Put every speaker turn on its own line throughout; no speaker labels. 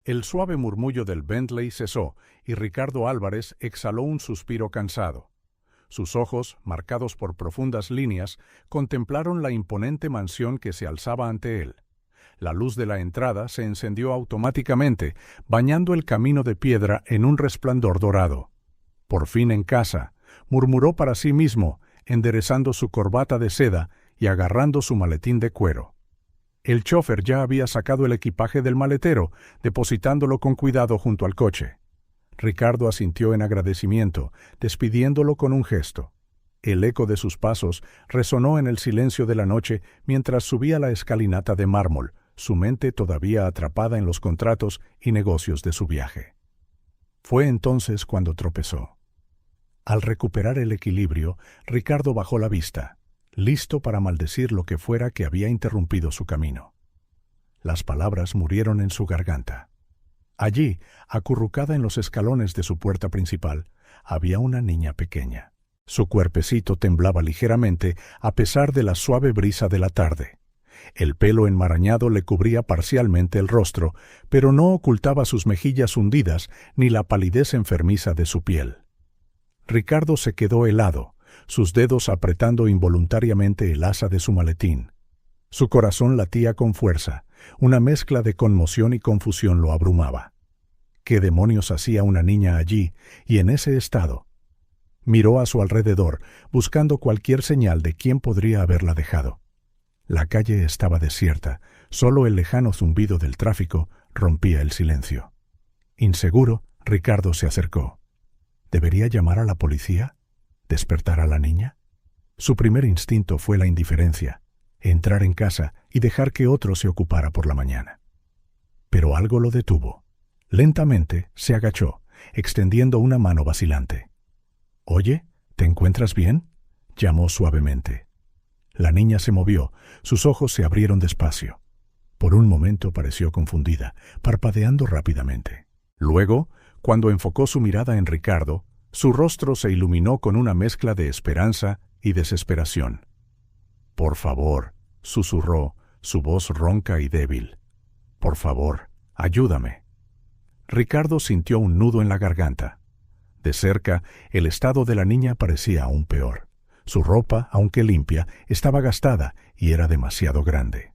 El suave murmullo del Bentley cesó y Ricardo Álvarez exhaló un suspiro cansado. Sus ojos, marcados por profundas líneas, contemplaron la imponente mansión que se alzaba ante él. La luz de la entrada se encendió automáticamente, bañando el camino de piedra en un resplandor dorado. Por fin en casa, murmuró para sí mismo, enderezando su corbata de seda y agarrando su maletín de cuero. El chófer ya había sacado el equipaje del maletero, depositándolo con cuidado junto al coche. Ricardo asintió en agradecimiento, despidiéndolo con un gesto. El eco de sus pasos resonó en el silencio de la noche mientras subía la escalinata de mármol, su mente todavía atrapada en los contratos y negocios de su viaje. Fue entonces cuando tropezó. Al recuperar el equilibrio, Ricardo bajó la vista, listo para maldecir lo que fuera que había interrumpido su camino. Las palabras murieron en su garganta. Allí, acurrucada en los escalones de su puerta principal, había una niña pequeña. Su cuerpecito temblaba ligeramente a pesar de la suave brisa de la tarde. El pelo enmarañado le cubría parcialmente el rostro, pero no ocultaba sus mejillas hundidas ni la palidez enfermiza de su piel. Ricardo se quedó helado, sus dedos apretando involuntariamente el asa de su maletín. Su corazón latía con fuerza, una mezcla de conmoción y confusión lo abrumaba. ¿Qué demonios hacía una niña allí y en ese estado? Miró a su alrededor, buscando cualquier señal de quién podría haberla dejado. La calle estaba desierta, solo el lejano zumbido del tráfico rompía el silencio. Inseguro, Ricardo se acercó. ¿Debería llamar a la policía? ¿Despertar a la niña? Su primer instinto fue la indiferencia, entrar en casa y dejar que otro se ocupara por la mañana. Pero algo lo detuvo. Lentamente se agachó, extendiendo una mano vacilante. «Oye, ¿te encuentras bien?», llamó suavemente. La niña se movió, sus ojos se abrieron despacio. Por un momento pareció confundida, parpadeando rápidamente. Luego, cuando enfocó su mirada en Ricardo, su rostro se iluminó con una mezcla de esperanza y desesperación. «Por favor», susurró, su voz ronca y débil. «Por favor, ayúdame». Ricardo sintió un nudo en la garganta. De cerca, el estado de la niña parecía aún peor. Su ropa, aunque limpia, estaba gastada y era demasiado grande.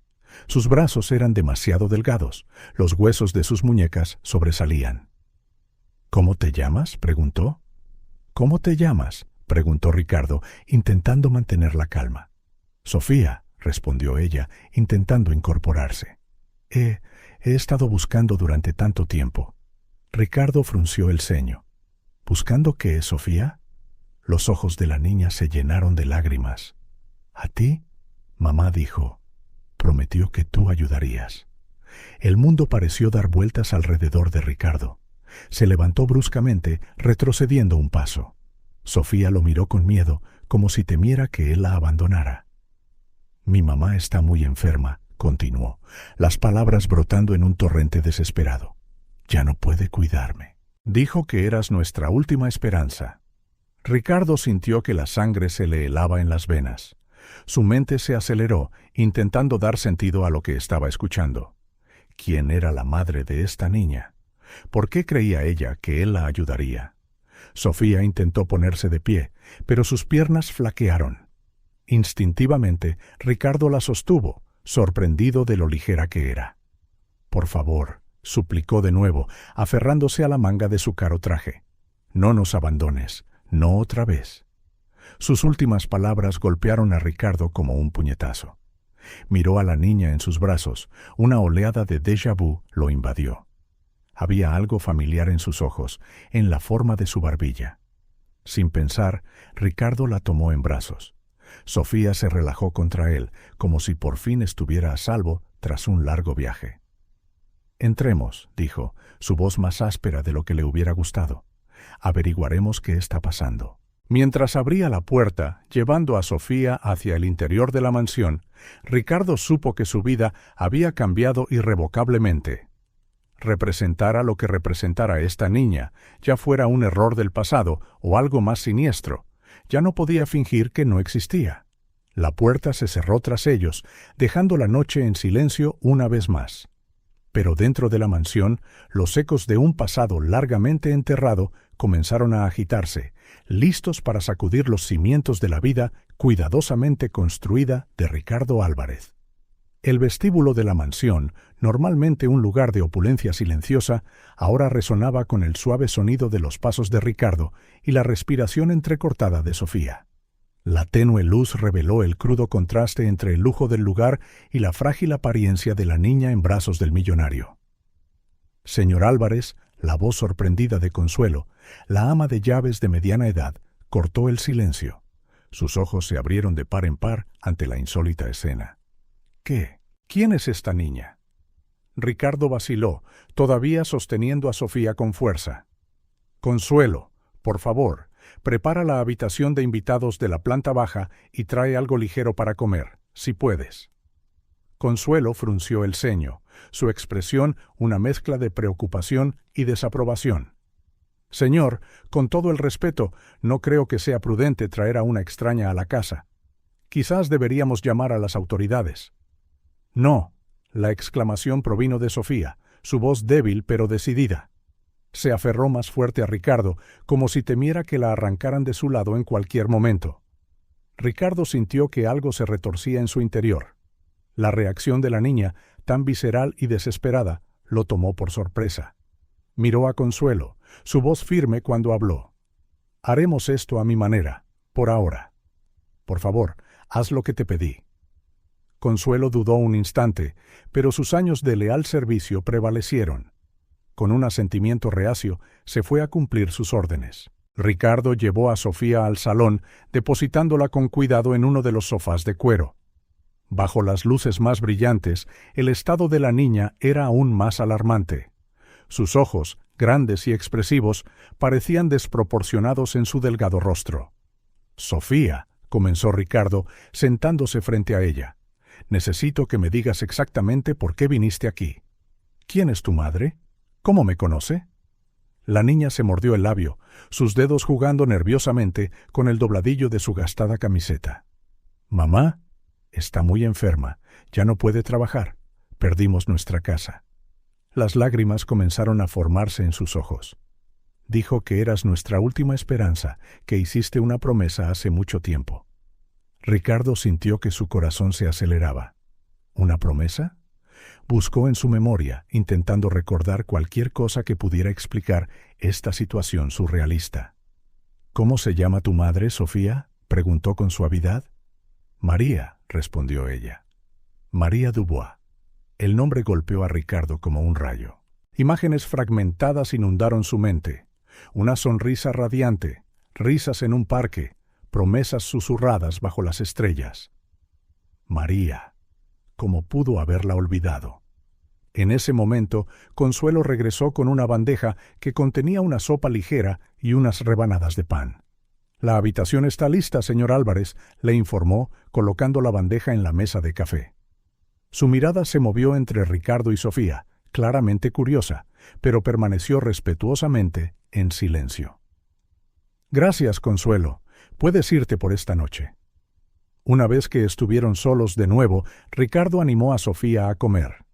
Sus brazos eran demasiado delgados, los huesos de sus muñecas sobresalían. «¿Cómo te llamas?», preguntó. «¿Cómo te llamas?», preguntó Ricardo, intentando mantener la calma. «Sofía», respondió ella, intentando incorporarse. He estado buscando durante tanto tiempo». Ricardo frunció el ceño. «¿Buscando qué, Sofía?». Los ojos de la niña se llenaron de lágrimas. «¿A ti?», mamá dijo. «Prometió que tú ayudarías». El mundo pareció dar vueltas alrededor de Ricardo. Se levantó bruscamente, retrocediendo un paso. Sofía lo miró con miedo, como si temiera que él la abandonara. «Mi mamá está muy enferma», continuó, las palabras brotando en un torrente desesperado. «Ya no puede cuidarme. Dijo que eras nuestra última esperanza». Ricardo sintió que la sangre se le helaba en las venas. Su mente se aceleró, intentando dar sentido a lo que estaba escuchando. ¿Quién era la madre de esta niña? ¿Por qué creía ella que él la ayudaría? Sofía intentó ponerse de pie, pero sus piernas flaquearon. Instintivamente, Ricardo la sostuvo, sorprendido de lo ligera que era. «Por favor», suplicó de nuevo, aferrándose a la manga de su caro traje. «No nos abandones, no otra vez». Sus últimas palabras golpearon a Ricardo como un puñetazo. Miró a la niña en sus brazos, una oleada de déjà vu lo invadió. Había algo familiar en sus ojos, en la forma de su barbilla. Sin pensar, Ricardo la tomó en brazos. Sofía se relajó contra él, como si por fin estuviera a salvo tras un largo viaje. «Entremos», dijo, su voz más áspera de lo que le hubiera gustado. «Averiguaremos qué está pasando». Mientras abría la puerta, llevando a Sofía hacia el interior de la mansión, Ricardo supo que su vida había cambiado irrevocablemente. Representara lo que representara esta niña, ya fuera un error del pasado o algo más siniestro, ya no podía fingir que no existía. La puerta se cerró tras ellos, dejando la noche en silencio una vez más. Pero dentro de la mansión, los ecos de un pasado largamente enterrado comenzaron a agitarse, listos para sacudir los cimientos de la vida cuidadosamente construida de Ricardo Álvarez. El vestíbulo de la mansión, normalmente un lugar de opulencia silenciosa, ahora resonaba con el suave sonido de los pasos de Ricardo y la respiración entrecortada de Sofía. La tenue luz reveló el crudo contraste entre el lujo del lugar y la frágil apariencia de la niña en brazos del millonario. Señor Álvarez, la voz sorprendida de Consuelo, la ama de llaves de mediana edad, cortó el silencio. Sus ojos se abrieron de par en par ante la insólita escena. ¿Qué? ¿Quién es esta niña? Ricardo vaciló, todavía sosteniendo a Sofía con fuerza. Consuelo, por favor, prepara la habitación de invitados de la planta baja y trae algo ligero para comer, si puedes. Consuelo frunció el ceño, su expresión una mezcla de preocupación y desaprobación. Señor, con todo el respeto, no creo que sea prudente traer a una extraña a la casa. Quizás deberíamos llamar a las autoridades. No, la exclamación provino de Sofía, su voz débil pero decidida. Se aferró más fuerte a Ricardo, como si temiera que la arrancaran de su lado en cualquier momento. Ricardo sintió que algo se retorcía en su interior. La reacción de la niña, tan visceral y desesperada, lo tomó por sorpresa. Miró a Consuelo, su voz firme cuando habló. Haremos esto a mi manera, por ahora. Por favor, haz lo que te pedí. Consuelo dudó un instante, pero sus años de leal servicio prevalecieron. Con un asentimiento reacio, se fue a cumplir sus órdenes. Ricardo llevó a Sofía al salón, depositándola con cuidado en uno de los sofás de cuero. Bajo las luces más brillantes, el estado de la niña era aún más alarmante. Sus ojos, grandes y expresivos, parecían desproporcionados en su delgado rostro. «Sofía», comenzó Ricardo, sentándose frente a ella, «necesito que me digas exactamente por qué viniste aquí. ¿Quién es tu madre? ¿Cómo me conoce?» La niña se mordió el labio, sus dedos jugando nerviosamente con el dobladillo de su gastada camiseta. «Mamá está muy enferma, ya no puede trabajar. Perdimos nuestra casa». Las lágrimas comenzaron a formarse en sus ojos. «Dijo que eras nuestra última esperanza, que hiciste una promesa hace mucho tiempo». Ricardo sintió que su corazón se aceleraba. ¿Una promesa? Buscó en su memoria, intentando recordar cualquier cosa que pudiera explicar esta situación surrealista. «¿Cómo se llama tu madre, Sofía?», preguntó con suavidad. «María», respondió ella. «María Dubois». El nombre golpeó a Ricardo como un rayo. Imágenes fragmentadas inundaron su mente. Una sonrisa radiante, risas en un parque, promesas susurradas bajo las estrellas. María. ¿Cómo pudo haberla olvidado? En ese momento, Consuelo regresó con una bandeja que contenía una sopa ligera y unas rebanadas de pan. «La habitación está lista, señor Álvarez», le informó, colocando la bandeja en la mesa de café. Su mirada se movió entre Ricardo y Sofía, claramente curiosa, pero permaneció respetuosamente en silencio. «Gracias, Consuelo. Puedes irte por esta noche». Una vez que estuvieron solos de nuevo, Ricardo animó a Sofía a comer.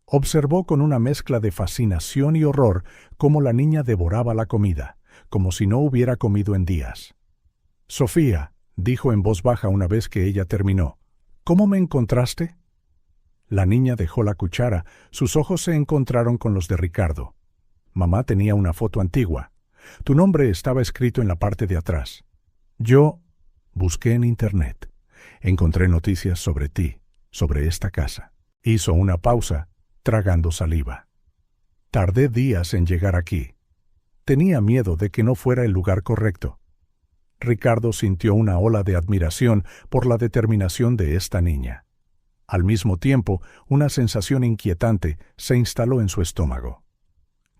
Observó con una mezcla de fascinación y horror cómo la niña devoraba la comida, como si no hubiera comido en días. «Sofía», dijo en voz baja una vez que ella terminó, «¿cómo me encontraste?» La niña dejó la cuchara, sus ojos se encontraron con los de Ricardo. «Mamá tenía una foto antigua. Tu nombre estaba escrito en la parte de atrás. Yo busqué en Internet. Encontré noticias sobre ti, sobre esta casa». Hizo una pausa, tragando saliva. «Tardé días en llegar aquí. Tenía miedo de que no fuera el lugar correcto». Ricardo sintió una ola de admiración por la determinación de esta niña. Al mismo tiempo, una sensación inquietante se instaló en su estómago.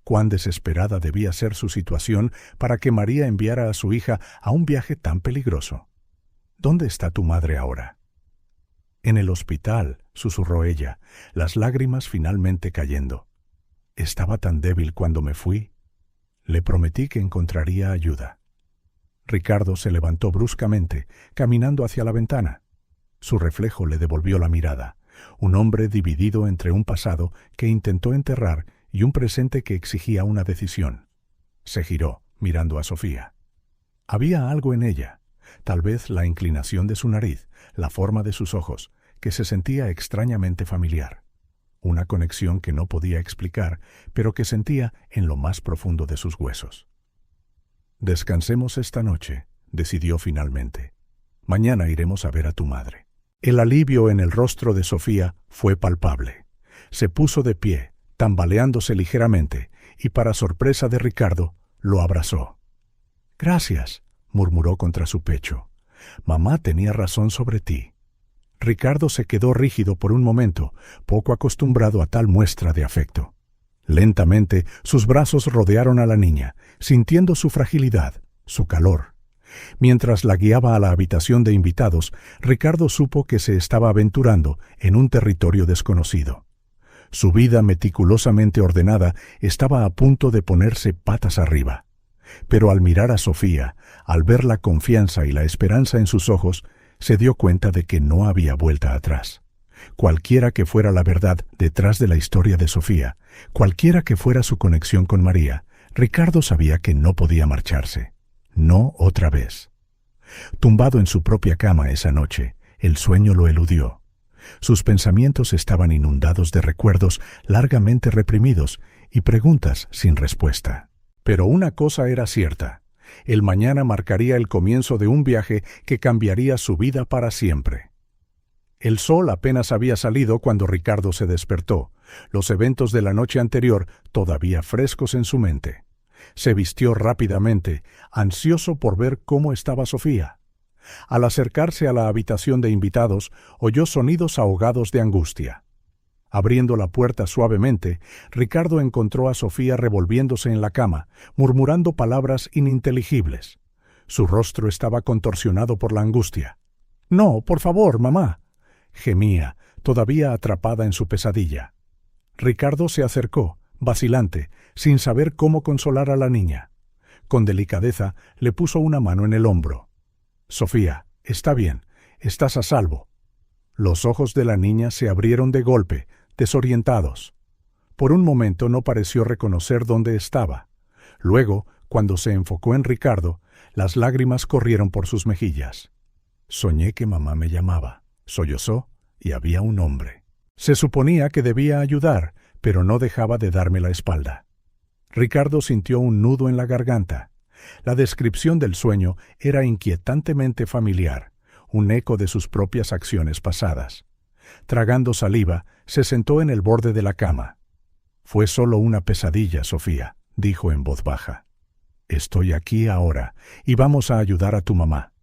Cuán desesperada debía ser su situación para que María enviara a su hija a un viaje tan peligroso. «¿Dónde está tu madre ahora?» «En el hospital», susurró ella, las lágrimas finalmente cayendo. «Estaba tan débil cuando me fui. Le prometí que encontraría ayuda». Ricardo se levantó bruscamente, caminando hacia la ventana. Su reflejo le devolvió la mirada, un hombre dividido entre un pasado que intentó enterrar y un presente que exigía una decisión. Se giró, mirando a Sofía. Había algo en ella, tal vez la inclinación de su nariz, la forma de sus ojos, que se sentía extrañamente familiar. Una conexión que no podía explicar, pero que sentía en lo más profundo de sus huesos. «Descansemos esta noche», decidió finalmente. «Mañana iremos a ver a tu madre». El alivio en el rostro de Sofía fue palpable. Se puso de pie, tambaleándose ligeramente, y para sorpresa de Ricardo, lo abrazó. «Gracias», murmuró contra su pecho. «Mamá tenía razón sobre ti». Ricardo se quedó rígido por un momento, poco acostumbrado a tal muestra de afecto. Lentamente, sus brazos rodearon a la niña, sintiendo su fragilidad, su calor. Mientras la guiaba a la habitación de invitados, Ricardo supo que se estaba aventurando en un territorio desconocido. Su vida meticulosamente ordenada estaba a punto de ponerse patas arriba. Pero al mirar a Sofía, al ver la confianza y la esperanza en sus ojos, se dio cuenta de que no había vuelta atrás. Cualquiera que fuera la verdad detrás de la historia de Sofía, cualquiera que fuera su conexión con María, Ricardo sabía que no podía marcharse. No otra vez. Tumbado en su propia cama esa noche, el sueño lo eludió. Sus pensamientos estaban inundados de recuerdos largamente reprimidos y preguntas sin respuesta. Pero una cosa era cierta. El mañana marcaría el comienzo de un viaje que cambiaría su vida para siempre. El sol apenas había salido cuando Ricardo se despertó, los eventos de la noche anterior todavía frescos en su mente. Se vistió rápidamente, ansioso por ver cómo estaba Sofía. Al acercarse a la habitación de invitados, oyó sonidos ahogados de angustia. Abriendo la puerta suavemente, Ricardo encontró a Sofía revolviéndose en la cama, murmurando palabras ininteligibles. Su rostro estaba contorsionado por la angustia. «No, por favor, mamá», gemía, todavía atrapada en su pesadilla. Ricardo se acercó, vacilante, sin saber cómo consolar a la niña. Con delicadeza le puso una mano en el hombro. «Sofía, está bien, estás a salvo». Los ojos de la niña se abrieron de golpe, desorientados. Por un momento no pareció reconocer dónde estaba. Luego, cuando se enfocó en Ricardo, las lágrimas corrieron por sus mejillas. «Soñé que mamá me llamaba», sollozó, y había un hombre. Se suponía que debía ayudar, pero no dejaba de darme la espalda. Ricardo sintió un nudo en la garganta. La descripción del sueño era inquietantemente familiar, un eco de sus propias acciones pasadas. Tragando saliva, se sentó en el borde de la cama. «Fue solo una pesadilla, Sofía», dijo en voz baja. «Estoy aquí ahora, y vamos a ayudar a tu mamá.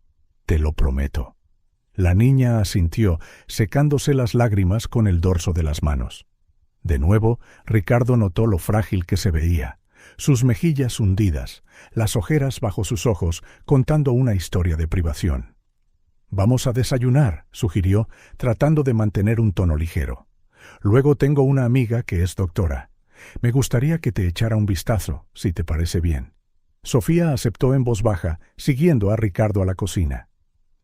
Te lo prometo». La niña asintió, secándose las lágrimas con el dorso de las manos. De nuevo, Ricardo notó lo frágil que se veía, sus mejillas hundidas, las ojeras bajo sus ojos, contando una historia de privación. «Vamos a desayunar», sugirió, tratando de mantener un tono ligero. «Luego tengo una amiga que es doctora. Me gustaría que te echara un vistazo, si te parece bien». Sofía aceptó en voz baja, siguiendo a Ricardo a la cocina.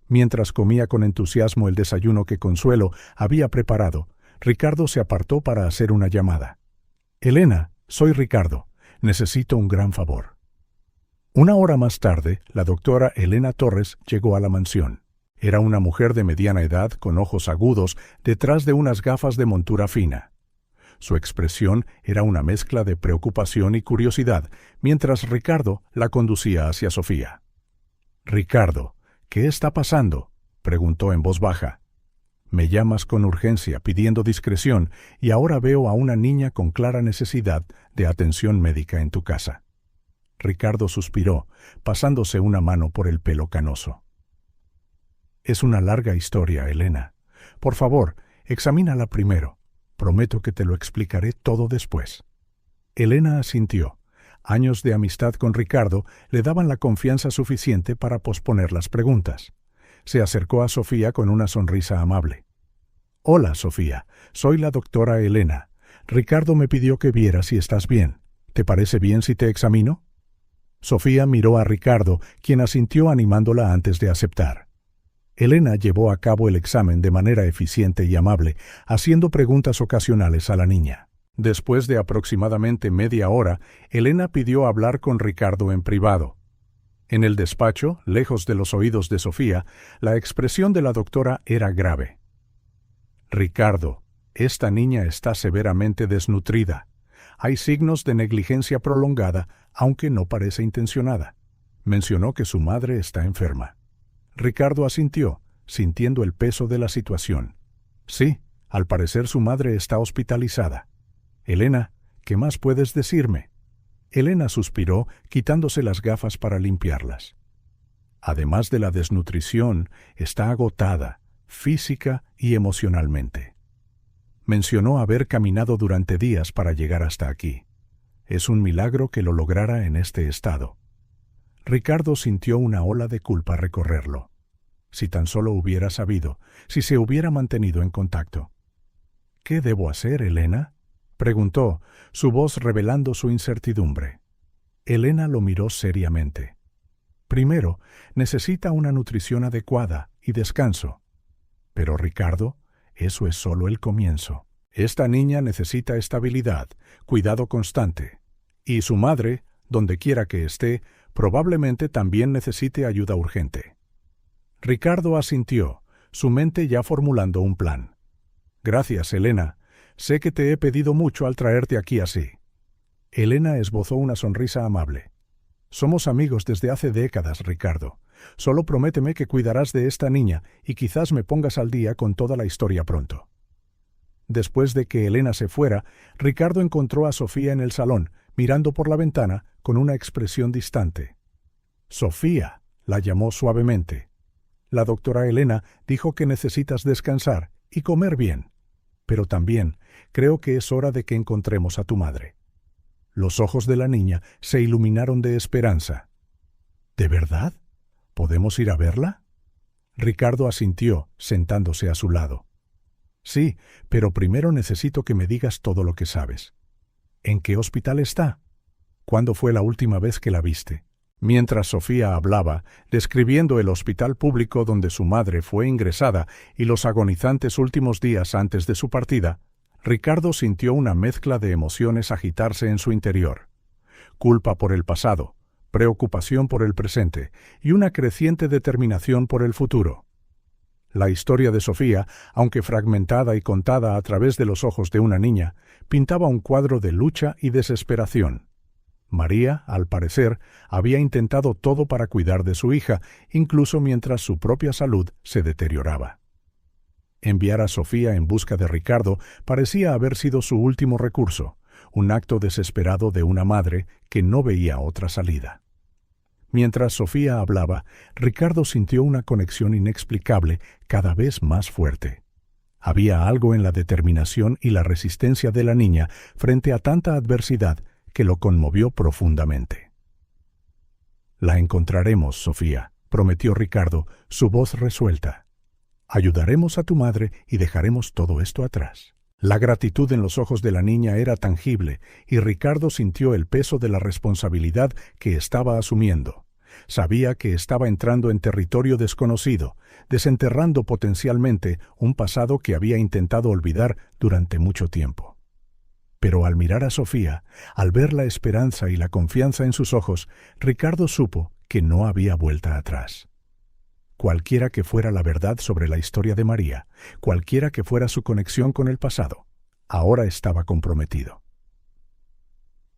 Mientras comía con entusiasmo el desayuno que Consuelo había preparado, Ricardo se apartó para hacer una llamada. «Elena, soy Ricardo. Necesito un gran favor». Una hora más tarde, la doctora Elena Torres llegó a la mansión. Era una mujer de mediana edad con ojos agudos detrás de unas gafas de montura fina. Su expresión era una mezcla de preocupación y curiosidad, mientras Ricardo la conducía hacia Sofía. «Ricardo, ¿qué está pasando?», preguntó en voz baja. «Me llamas con urgencia pidiendo discreción y ahora veo a una niña con clara necesidad de atención médica en tu casa». Ricardo suspiró, pasándose una mano por el pelo canoso. «Es una larga historia, Elena. Por favor, examínala primero. Prometo que te lo explicaré todo después». Elena asintió. Años de amistad con Ricardo le daban la confianza suficiente para posponer las preguntas. Se acercó a Sofía con una sonrisa amable. «Hola, Sofía. Soy la doctora Elena. Ricardo me pidió que viera si estás bien. ¿Te parece bien si te examino?». Sofía miró a Ricardo, quien asintió animándola antes de aceptar. Elena llevó a cabo el examen de manera eficiente y amable, haciendo preguntas ocasionales a la niña. Después de aproximadamente media hora, Elena pidió hablar con Ricardo en privado. En el despacho, lejos de los oídos de Sofía, la expresión de la doctora era grave. «Ricardo, esta niña está severamente desnutrida. Hay signos de negligencia prolongada, aunque no parece intencionada. Mencionó que su madre está enferma». Ricardo asintió, sintiendo el peso de la situación. «Sí, al parecer su madre está hospitalizada. Elena, ¿qué más puedes decirme?». Elena suspiró, quitándose las gafas para limpiarlas. Además de la desnutrición, está agotada, física y emocionalmente. Mencionó haber caminado durante días para llegar hasta aquí. Es un milagro que lo lograra en este estado. Ricardo sintió una ola de culpa recorrerlo. Si tan solo hubiera sabido, si se hubiera mantenido en contacto. «¿Qué debo hacer, Elena?», preguntó, su voz revelando su incertidumbre. Elena lo miró seriamente. «Primero, necesita una nutrición adecuada y descanso». «Pero, Ricardo, eso es solo el comienzo. Esta niña necesita estabilidad, cuidado constante. Y su madre, donde quiera que esté, probablemente también necesite ayuda urgente». Ricardo asintió, su mente ya formulando un plan. «Gracias, Elena. Sé que te he pedido mucho al traerte aquí así». Elena esbozó una sonrisa amable. «Somos amigos desde hace décadas, Ricardo. Solo prométeme que cuidarás de esta niña y quizás me pongas al día con toda la historia pronto». Después de que Elena se fuera, Ricardo encontró a Sofía en el salón, mirando por la ventana con una expresión distante. «Sofía», la llamó suavemente. «La doctora Elena dijo que necesitas descansar y comer bien. Pero también creo que es hora de que encontremos a tu madre». Los ojos de la niña se iluminaron de esperanza. «¿De verdad? ¿Podemos ir a verla?». Ricardo asintió, sentándose a su lado. «Sí, pero primero necesito que me digas todo lo que sabes. ¿En qué hospital está? ¿Cuándo fue la última vez que la viste?». Mientras Sofía hablaba, describiendo el hospital público donde su madre fue ingresada y los agonizantes últimos días antes de su partida, Ricardo sintió una mezcla de emociones agitarse en su interior. Culpa por el pasado, preocupación por el presente y una creciente determinación por el futuro. La historia de Sofía, aunque fragmentada y contada a través de los ojos de una niña, pintaba un cuadro de lucha y desesperación. María, al parecer, había intentado todo para cuidar de su hija, incluso mientras su propia salud se deterioraba. Enviar a Sofía en busca de Ricardo parecía haber sido su último recurso, un acto desesperado de una madre que no veía otra salida. Mientras Sofía hablaba, Ricardo sintió una conexión inexplicable cada vez más fuerte. Había algo en la determinación y la resistencia de la niña frente a tanta adversidad que lo conmovió profundamente. «La encontraremos, Sofía», prometió Ricardo, su voz resuelta. «Ayudaremos a tu madre y dejaremos todo esto atrás». La gratitud en los ojos de la niña era tangible y Ricardo sintió el peso de la responsabilidad que estaba asumiendo. Sabía que estaba entrando en territorio desconocido, desenterrando potencialmente un pasado que había intentado olvidar durante mucho tiempo. Pero al mirar a Sofía, al ver la esperanza y la confianza en sus ojos, Ricardo supo que no había vuelta atrás. Cualquiera que fuera la verdad sobre la historia de María, cualquiera que fuera su conexión con el pasado, ahora estaba comprometido.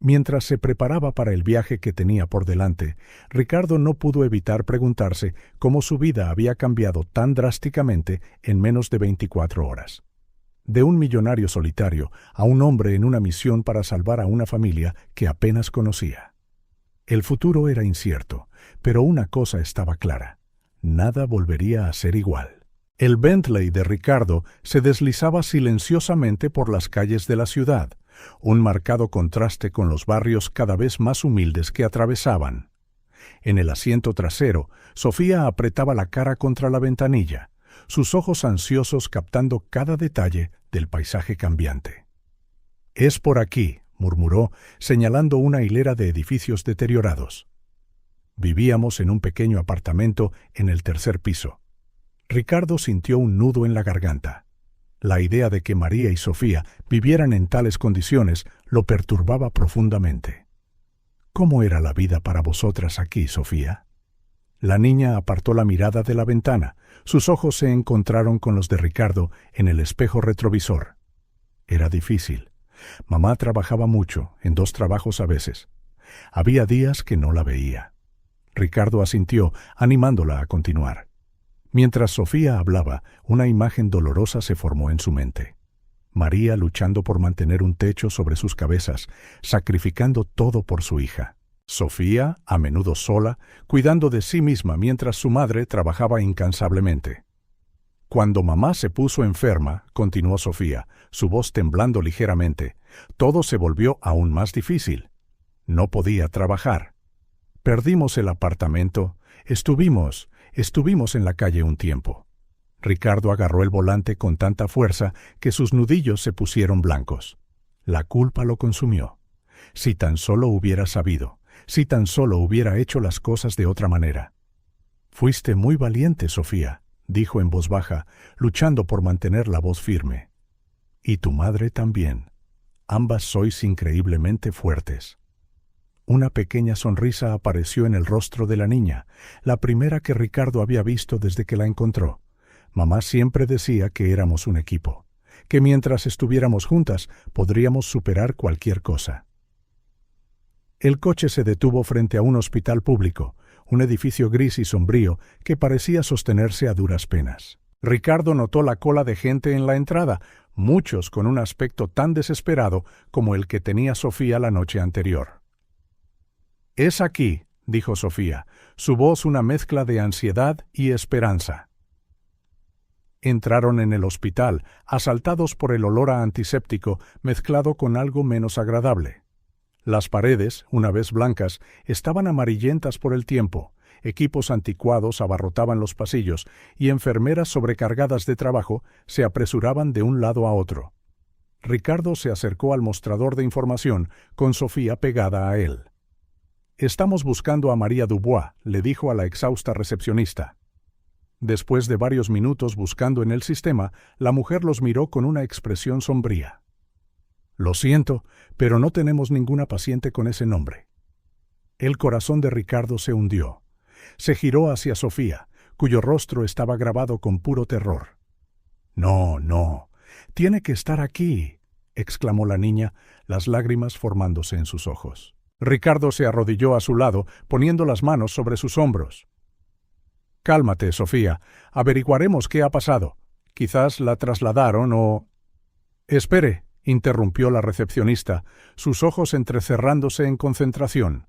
Mientras se preparaba para el viaje que tenía por delante, Ricardo no pudo evitar preguntarse cómo su vida había cambiado tan drásticamente en menos de 24 horas. De un millonario solitario a un hombre en una misión para salvar a una familia que apenas conocía. El futuro era incierto, pero una cosa estaba clara: nada volvería a ser igual. El Bentley de Ricardo se deslizaba silenciosamente por las calles de la ciudad, un marcado contraste con los barrios cada vez más humildes que atravesaban. En el asiento trasero, Sofía apretaba la cara contra la ventanilla, sus ojos ansiosos captando cada detalle del paisaje cambiante. «Es por aquí», murmuró, señalando una hilera de edificios deteriorados. Vivíamos en un pequeño apartamento en el tercer piso. Ricardo sintió un nudo en la garganta. La idea de que María y Sofía vivieran en tales condiciones lo perturbaba profundamente. ¿Cómo era la vida para vosotras aquí, Sofía? La niña apartó la mirada de la ventana. Sus ojos se encontraron con los de Ricardo en el espejo retrovisor. Era difícil. Mamá trabajaba mucho, en 2 trabajos a veces. Había días que no la veía. Ricardo asintió, animándola a continuar. Mientras Sofía hablaba, una imagen dolorosa se formó en su mente. María luchando por mantener un techo sobre sus cabezas, sacrificando todo por su hija. Sofía, a menudo sola, cuidando de sí misma mientras su madre trabajaba incansablemente. Cuando mamá se puso enferma, continuó Sofía, su voz temblando ligeramente, todo se volvió aún más difícil. No podía trabajar. Perdimos el apartamento, estuvimos en la calle un tiempo. Ricardo agarró el volante con tanta fuerza que sus nudillos se pusieron blancos. La culpa lo consumió. Si tan solo hubiera sabido, si tan solo hubiera hecho las cosas de otra manera. Fuiste muy valiente, Sofía, dijo en voz baja, luchando por mantener la voz firme. Y tu madre también. Ambas sois increíblemente fuertes. Una pequeña sonrisa apareció en el rostro de la niña, la primera que Ricardo había visto desde que la encontró. Mamá siempre decía que éramos un equipo, que mientras estuviéramos juntas podríamos superar cualquier cosa. El coche se detuvo frente a un hospital público, un edificio gris y sombrío que parecía sostenerse a duras penas. Ricardo notó la cola de gente en la entrada, muchos con un aspecto tan desesperado como el que tenía Sofía la noche anterior. «Es aquí», dijo Sofía, su voz una mezcla de ansiedad y esperanza. Entraron en el hospital, asaltados por el olor a antiséptico mezclado con algo menos agradable. Las paredes, una vez blancas, estaban amarillentas por el tiempo, equipos anticuados abarrotaban los pasillos y enfermeras sobrecargadas de trabajo se apresuraban de un lado a otro. Ricardo se acercó al mostrador de información, con Sofía pegada a él. «Estamos buscando a María Dubois», le dijo a la exhausta recepcionista. Después de varios minutos buscando en el sistema, la mujer los miró con una expresión sombría. «Lo siento, pero no tenemos ninguna paciente con ese nombre». El corazón de Ricardo se hundió. Se giró hacia Sofía, cuyo rostro estaba grabado con puro terror. «No, no, tiene que estar aquí», exclamó la niña, las lágrimas formándose en sus ojos. Ricardo se arrodilló a su lado, poniendo las manos sobre sus hombros. «Cálmate, Sofía. Averiguaremos qué ha pasado. Quizás la trasladaron o...» «Espere», interrumpió la recepcionista, sus ojos entrecerrándose en concentración.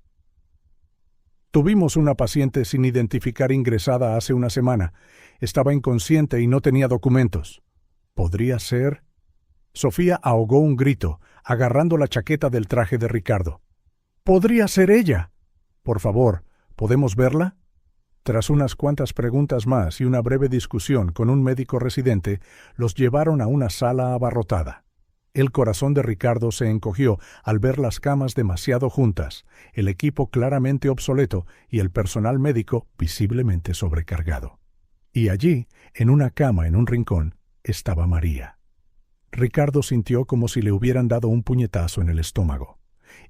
«Tuvimos una paciente sin identificar ingresada hace una semana. Estaba inconsciente y no tenía documentos. ¿Podría ser...?» Sofía ahogó un grito, agarrando la chaqueta del traje de Ricardo. «¡Podría ser ella! Por favor, ¿podemos verla?» Tras unas cuantas preguntas más y una breve discusión con un médico residente, los llevaron a una sala abarrotada. El corazón de Ricardo se encogió al ver las camas demasiado juntas, el equipo claramente obsoleto y el personal médico visiblemente sobrecargado. Y allí, en una cama en un rincón, estaba María. Ricardo sintió como si le hubieran dado un puñetazo en el estómago.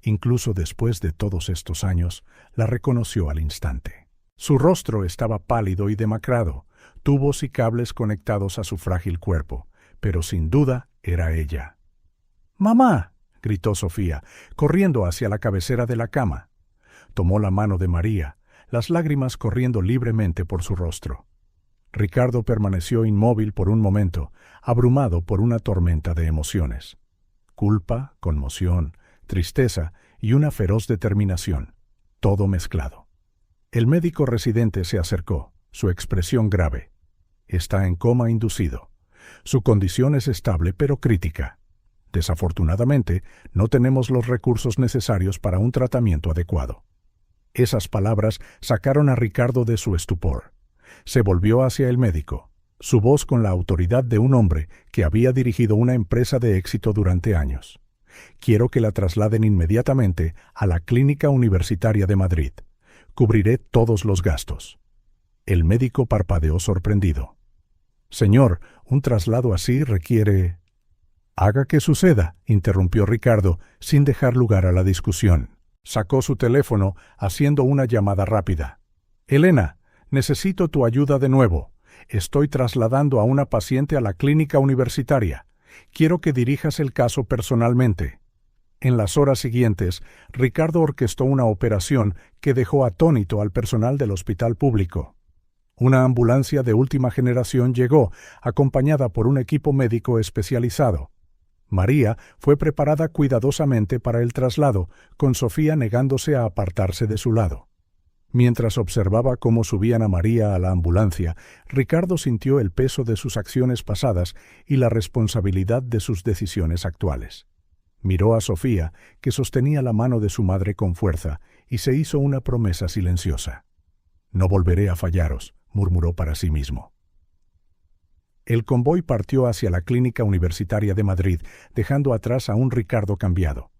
Incluso después de todos estos años, la reconoció al instante. Su rostro estaba pálido y demacrado, tubos y cables conectados a su frágil cuerpo, pero sin duda era ella. «¡Mamá!», gritó Sofía, corriendo hacia la cabecera de la cama. Tomó la mano de María, las lágrimas corriendo libremente por su rostro. Ricardo permaneció inmóvil por un momento, abrumado por una tormenta de emociones. Culpa, conmoción, tristeza y una feroz determinación, todo mezclado. El médico residente se acercó, su expresión grave. «Está en coma inducido. Su condición es estable pero crítica. Desafortunadamente, no tenemos los recursos necesarios para un tratamiento adecuado». Esas palabras sacaron a Ricardo de su estupor. Se volvió hacia el médico, su voz con la autoridad de un hombre que había dirigido una empresa de éxito durante años. «Quiero que la trasladen inmediatamente a la Clínica Universitaria de Madrid. Cubriré todos los gastos». El médico parpadeó sorprendido. Señor, un traslado así requiere... Haga que suceda, interrumpió Ricardo, sin dejar lugar a la discusión. Sacó su teléfono, haciendo una llamada rápida. Elena, necesito tu ayuda de nuevo. Estoy trasladando a una paciente a la clínica universitaria. Quiero que dirijas el caso personalmente. En las horas siguientes, Ricardo orquestó una operación que dejó atónito al personal del hospital público. Una ambulancia de última generación llegó, acompañada por un equipo médico especializado. María fue preparada cuidadosamente para el traslado, con Sofía negándose a apartarse de su lado. Mientras observaba cómo subían a María a la ambulancia, Ricardo sintió el peso de sus acciones pasadas y la responsabilidad de sus decisiones actuales. Miró a Sofía, que sostenía la mano de su madre con fuerza, y se hizo una promesa silenciosa. «No volveré a fallaros», murmuró para sí mismo. El convoy partió hacia la Clínica Universitaria de Madrid, dejando atrás a un Ricardo cambiado.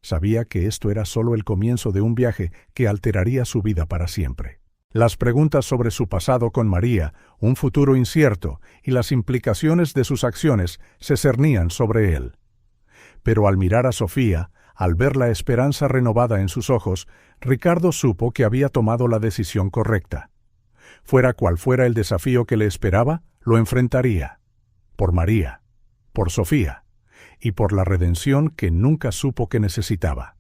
Sabía que esto era solo el comienzo de un viaje que alteraría su vida para siempre. Las preguntas sobre su pasado con María, un futuro incierto y las implicaciones de sus acciones se cernían sobre él. Pero al mirar a Sofía, al ver la esperanza renovada en sus ojos, Ricardo supo que había tomado la decisión correcta. Fuera cual fuera el desafío que le esperaba, lo enfrentaría. Por María, por Sofía y por la redención que nunca supo que necesitaba.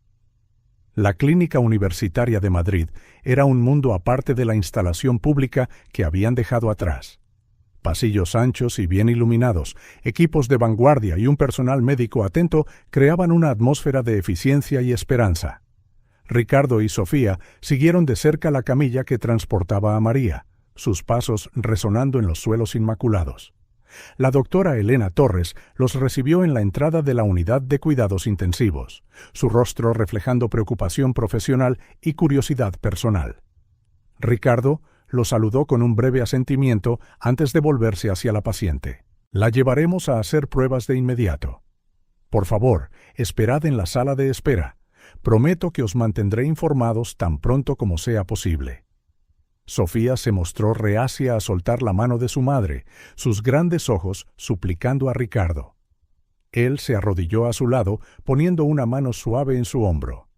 La Clínica Universitaria de Madrid era un mundo aparte de la instalación pública que habían dejado atrás. Pasillos anchos y bien iluminados, equipos de vanguardia y un personal médico atento creaban una atmósfera de eficiencia y esperanza. Ricardo y Sofía siguieron de cerca la camilla que transportaba a María, sus pasos resonando en los suelos inmaculados. La doctora Elena Torres los recibió en la entrada de la unidad de cuidados intensivos, su rostro reflejando preocupación profesional y curiosidad personal. Ricardo lo saludó con un breve asentimiento antes de volverse hacia la paciente. «La llevaremos a hacer pruebas de inmediato. Por favor, esperad en la sala de espera. Prometo que os mantendré informados tan pronto como sea posible». Sofía se mostró reacia a soltar la mano de su madre, sus grandes ojos suplicando a Ricardo. Él se arrodilló a su lado, poniendo una mano suave en su hombro.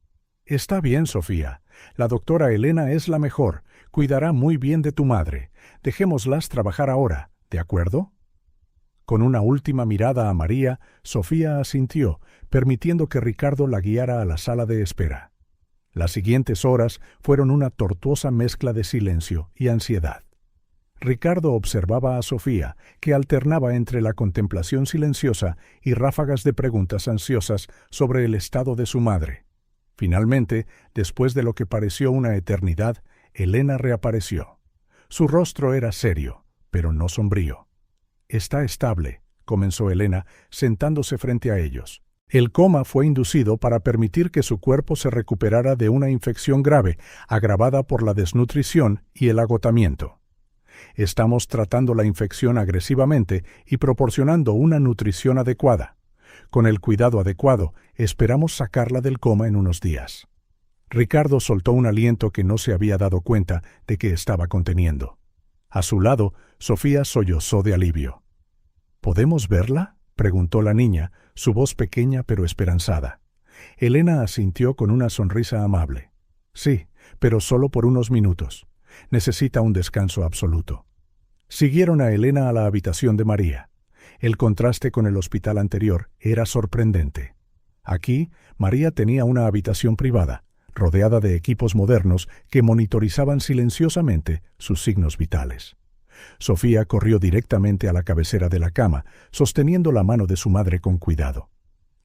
«Está bien, Sofía. La doctora Elena es la mejor. Cuidará muy bien de tu madre. Dejémoslas trabajar ahora, ¿de acuerdo?» Con una última mirada a María, Sofía asintió, permitiendo que Ricardo la guiara a la sala de espera. Las siguientes horas fueron una tortuosa mezcla de silencio y ansiedad. Ricardo observaba a Sofía, que alternaba entre la contemplación silenciosa y ráfagas de preguntas ansiosas sobre el estado de su madre. Finalmente, después de lo que pareció una eternidad, Elena reapareció. Su rostro era serio, pero no sombrío. «Está estable», comenzó Elena, sentándose frente a ellos. «El coma fue inducido para permitir que su cuerpo se recuperara de una infección grave, agravada por la desnutrición y el agotamiento. Estamos tratando la infección agresivamente y proporcionando una nutrición adecuada. Con el cuidado adecuado, esperamos sacarla del coma en unos días». Ricardo soltó un aliento que no se había dado cuenta de que estaba conteniendo. A su lado, Sofía sollozó de alivio. «¿Podemos verla?», preguntó la niña, su voz pequeña pero esperanzada. Elena asintió con una sonrisa amable. «Sí, pero solo por unos minutos. Necesita un descanso absoluto». Siguieron a Elena a la habitación de María. El contraste con el hospital anterior era sorprendente. Aquí, María tenía una habitación privada, rodeada de equipos modernos que monitorizaban silenciosamente sus signos vitales. Sofía corrió directamente a la cabecera de la cama, sosteniendo la mano de su madre con cuidado.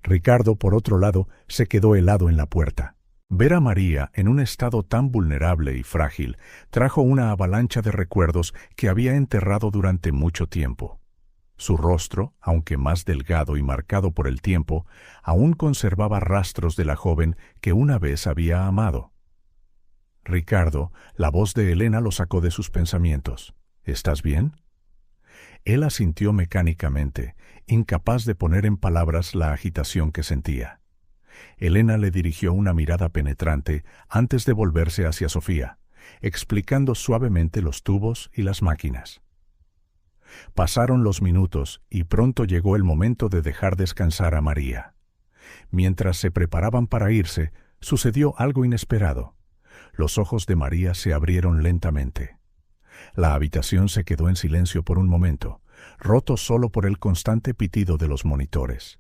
Ricardo, por otro lado, se quedó helado en la puerta. Ver a María en un estado tan vulnerable y frágil trajo una avalancha de recuerdos que había enterrado durante mucho tiempo. Su rostro, aunque más delgado y marcado por el tiempo, aún conservaba rastros de la joven que una vez había amado. «Ricardo», la voz de Elena lo sacó de sus pensamientos. «¿Estás bien?». Él asintió mecánicamente, incapaz de poner en palabras la agitación que sentía. Elena le dirigió una mirada penetrante antes de volverse hacia Sofía, explicando suavemente los tubos y las máquinas. Pasaron los minutos y pronto llegó el momento de dejar descansar a María. Mientras se preparaban para irse, sucedió algo inesperado. Los ojos de María se abrieron lentamente. La habitación se quedó en silencio por un momento, roto solo por el constante pitido de los monitores.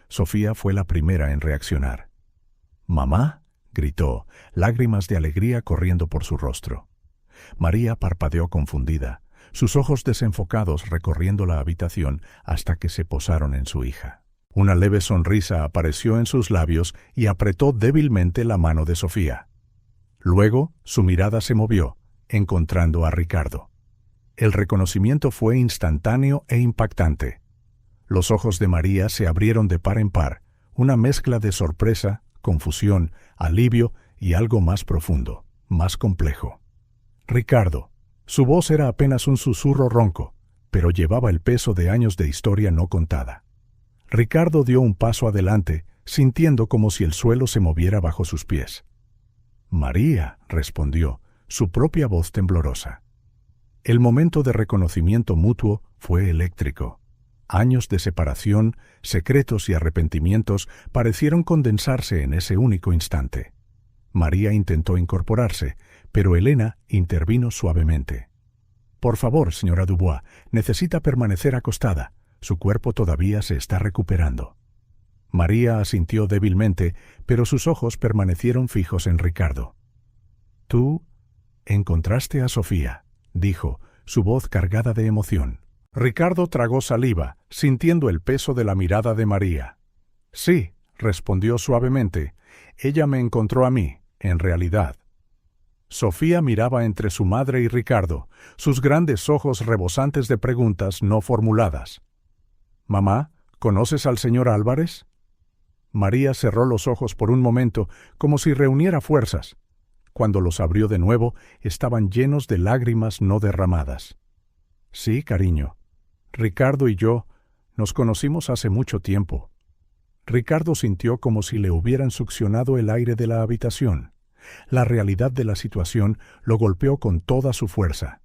Sofía fue la primera en reaccionar. «¿Mamá?», gritó, lágrimas de alegría corriendo por su rostro. María parpadeó confundida, sus ojos desenfocados recorriendo la habitación hasta que se posaron en su hija. Una leve sonrisa apareció en sus labios y apretó débilmente la mano de Sofía. Luego, su mirada se movió, encontrando a Ricardo. El reconocimiento fue instantáneo e impactante. Los ojos de María se abrieron de par en par, una mezcla de sorpresa, confusión, alivio y algo más profundo, más complejo. «Ricardo». Su voz era apenas un susurro ronco, pero llevaba el peso de años de historia no contada. Ricardo dio un paso adelante, sintiendo como si el suelo se moviera bajo sus pies. «María», respondió, su propia voz temblorosa. El momento de reconocimiento mutuo fue eléctrico. Años de separación, secretos y arrepentimientos parecieron condensarse en ese único instante. María intentó incorporarse, pero Elena intervino suavemente. «Por favor, señora Dubois, necesita permanecer acostada. Su cuerpo todavía se está recuperando». María asintió débilmente, pero sus ojos permanecieron fijos en Ricardo. «Tú encontraste a Sofía», dijo, su voz cargada de emoción. Ricardo tragó saliva, sintiendo el peso de la mirada de María. «Sí», respondió suavemente, «ella me encontró a mí, en realidad». Sofía miraba entre su madre y Ricardo, sus grandes ojos rebosantes de preguntas no formuladas. «Mamá, ¿conoces al señor Álvarez?». María cerró los ojos por un momento, como si reuniera fuerzas. Cuando los abrió de nuevo, estaban llenos de lágrimas no derramadas. «Sí, cariño. Ricardo y yo nos conocimos hace mucho tiempo». Ricardo sintió como si le hubieran succionado el aire de la habitación. La realidad de la situación lo golpeó con toda su fuerza.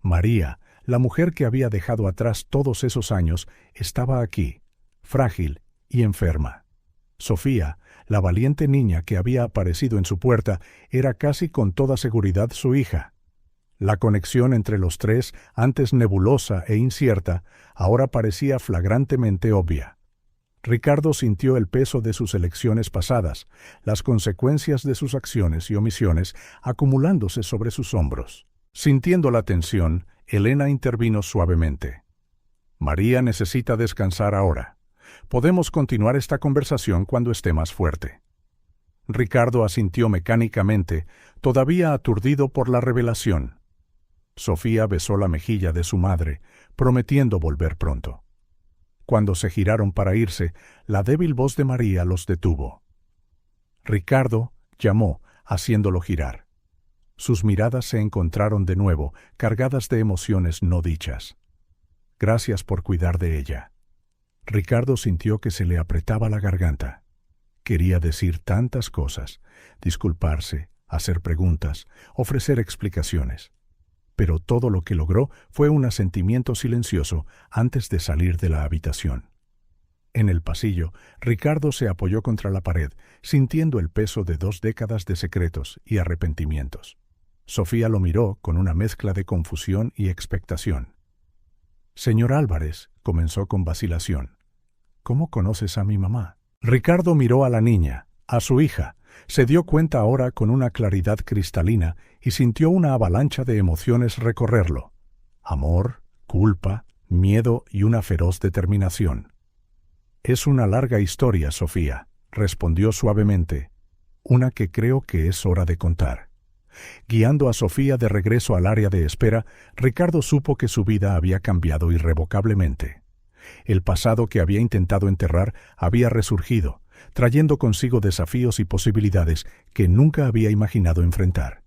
María, la mujer que había dejado atrás todos esos años, estaba aquí, frágil y enferma. Sofía, la valiente niña que había aparecido en su puerta, era casi con toda seguridad su hija. La conexión entre los tres, antes nebulosa e incierta, ahora parecía flagrantemente obvia. Ricardo sintió el peso de sus elecciones pasadas, las consecuencias de sus acciones y omisiones acumulándose sobre sus hombros. Sintiendo la tensión, Elena intervino suavemente. «María necesita descansar ahora. Podemos continuar esta conversación cuando esté más fuerte». Ricardo asintió mecánicamente, todavía aturdido por la revelación. Sofía besó la mejilla de su madre, prometiendo volver pronto. Cuando se giraron para irse, la débil voz de María los detuvo. «Ricardo», llamó, haciéndolo girar. Sus miradas se encontraron de nuevo, cargadas de emociones no dichas. «Gracias por cuidar de ella». Ricardo sintió que se le apretaba la garganta. Quería decir tantas cosas, disculparse, hacer preguntas, ofrecer explicaciones. Pero todo lo que logró fue un asentimiento silencioso antes de salir de la habitación. En el pasillo, Ricardo se apoyó contra la pared, sintiendo el peso de 2 décadas de secretos y arrepentimientos. Sofía lo miró con una mezcla de confusión y expectación. «Señor Álvarez», comenzó con vacilación, «¿cómo conoces a mi mamá?». Ricardo miró a la niña, a su hija, se dio cuenta ahora con una claridad cristalina y sintió una avalancha de emociones recorrerlo. Amor, culpa, miedo y una feroz determinación. «Es una larga historia, Sofía», respondió suavemente, «una que creo que es hora de contar». Guiando a Sofía de regreso al área de espera, Ricardo supo que su vida había cambiado irrevocablemente. El pasado que había intentado enterrar había resurgido, trayendo consigo desafíos y posibilidades que nunca había imaginado enfrentar.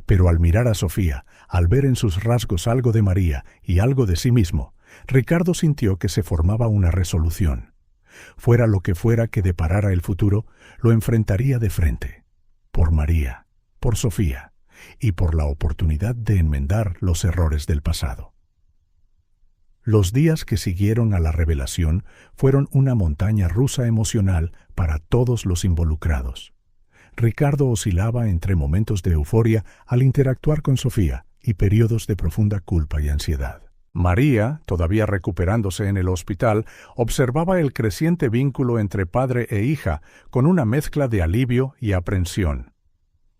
Pero al mirar a Sofía, al ver en sus rasgos algo de María y algo de sí mismo, Ricardo sintió que se formaba una resolución. Fuera lo que fuera que deparara el futuro, lo enfrentaría de frente. Por María, por Sofía y por la oportunidad de enmendar los errores del pasado. Los días que siguieron a la revelación fueron una montaña rusa emocional para todos los involucrados. Ricardo oscilaba entre momentos de euforia al interactuar con Sofía y periodos de profunda culpa y ansiedad. María, todavía recuperándose en el hospital, observaba el creciente vínculo entre padre e hija con una mezcla de alivio y aprensión.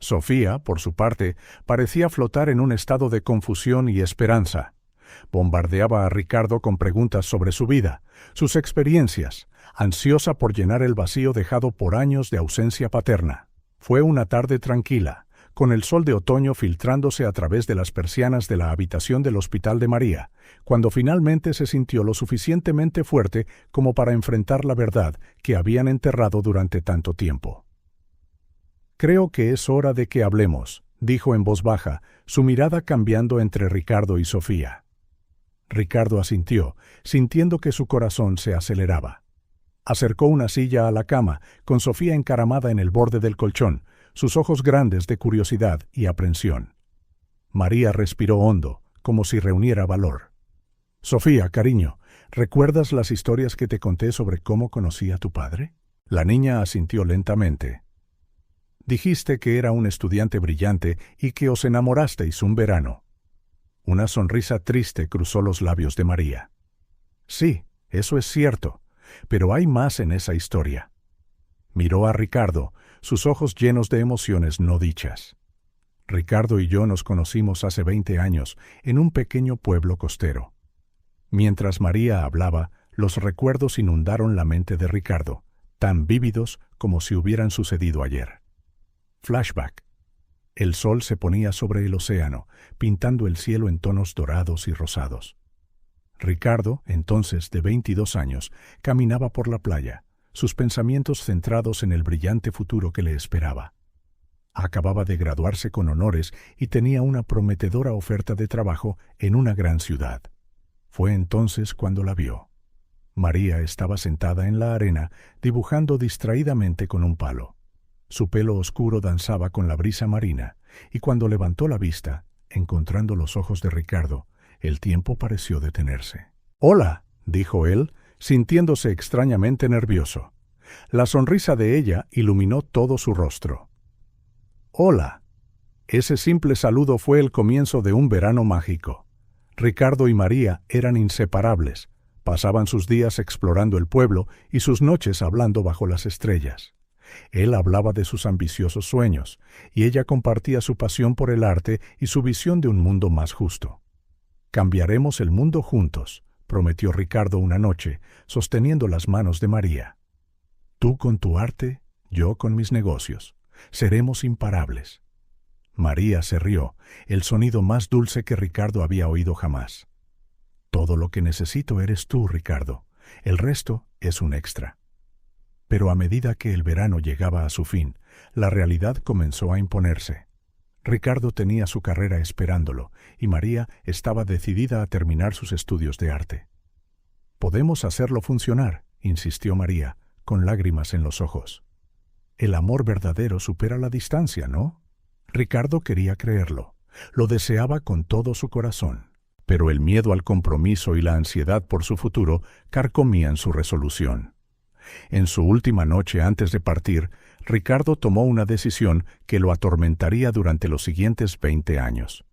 Sofía, por su parte, parecía flotar en un estado de confusión y esperanza. Bombardeaba a Ricardo con preguntas sobre su vida, sus experiencias, ansiosa por llenar el vacío dejado por años de ausencia paterna. Fue una tarde tranquila, con el sol de otoño filtrándose a través de las persianas de la habitación del hospital de María, cuando finalmente se sintió lo suficientemente fuerte como para enfrentar la verdad que habían enterrado durante tanto tiempo. «Creo que es hora de que hablemos», dijo en voz baja, su mirada cambiando entre Ricardo y Sofía. Ricardo asintió, sintiendo que su corazón se aceleraba. Acercó una silla a la cama, con Sofía encaramada en el borde del colchón, sus ojos grandes de curiosidad y aprensión. María respiró hondo, como si reuniera valor. «Sofía, cariño, ¿recuerdas las historias que te conté sobre cómo conocí a tu padre?» La niña asintió lentamente. «Dijiste que era un estudiante brillante y que os enamorasteis un verano». Una sonrisa triste cruzó los labios de María. «Sí, eso es cierto, pero hay más en esa historia». Miró a Ricardo, sus ojos llenos de emociones no dichas. «Ricardo y yo nos conocimos hace 20 años en un pequeño pueblo costero». Mientras María hablaba, los recuerdos inundaron la mente de Ricardo, tan vívidos como si hubieran sucedido ayer. Flashback. El sol se ponía sobre el océano, pintando el cielo en tonos dorados y rosados. Ricardo, entonces de 22 años, caminaba por la playa, sus pensamientos centrados en el brillante futuro que le esperaba. Acababa de graduarse con honores y tenía una prometedora oferta de trabajo en una gran ciudad. Fue entonces cuando la vio. María estaba sentada en la arena, dibujando distraídamente con un palo. Su pelo oscuro danzaba con la brisa marina, y cuando levantó la vista, encontrando los ojos de Ricardo, el tiempo pareció detenerse. «Hola», dijo él, sintiéndose extrañamente nervioso. La sonrisa de ella iluminó todo su rostro. «Hola». Ese simple saludo fue el comienzo de un verano mágico. Ricardo y María eran inseparables. Pasaban sus días explorando el pueblo y sus noches hablando bajo las estrellas. Él hablaba de sus ambiciosos sueños, y ella compartía su pasión por el arte y su visión de un mundo más justo. «Cambiaremos el mundo juntos», prometió Ricardo una noche, sosteniendo las manos de María. «Tú con tu arte, yo con mis negocios. Seremos imparables». María se rió, el sonido más dulce que Ricardo había oído jamás. «Todo lo que necesito eres tú, Ricardo. El resto es un extra». Pero a medida que el verano llegaba a su fin, la realidad comenzó a imponerse. Ricardo tenía su carrera esperándolo, y María estaba decidida a terminar sus estudios de arte. «Podemos hacerlo funcionar», insistió María, con lágrimas en los ojos. «El amor verdadero supera la distancia, ¿no?» Ricardo quería creerlo. Lo deseaba con todo su corazón. Pero el miedo al compromiso y la ansiedad por su futuro carcomían su resolución. En su última noche antes de partir, Ricardo tomó una decisión que lo atormentaría durante los siguientes 20 años.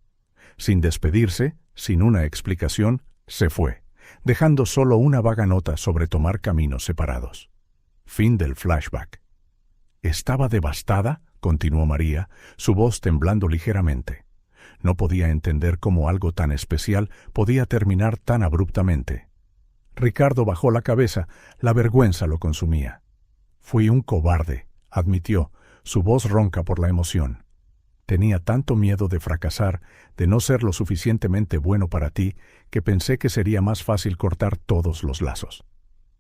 Sin despedirse, sin una explicación, se fue, dejando solo una vaga nota sobre tomar caminos separados. Fin del flashback. «Estaba devastada», continuó María, su voz temblando ligeramente. No podía entender cómo algo tan especial podía terminar tan abruptamente. Ricardo bajó la cabeza, la vergüenza lo consumía. «Fui un cobarde», admitió, su voz ronca por la emoción. «Tenía tanto miedo de fracasar, de no ser lo suficientemente bueno para ti, que pensé que sería más fácil cortar todos los lazos».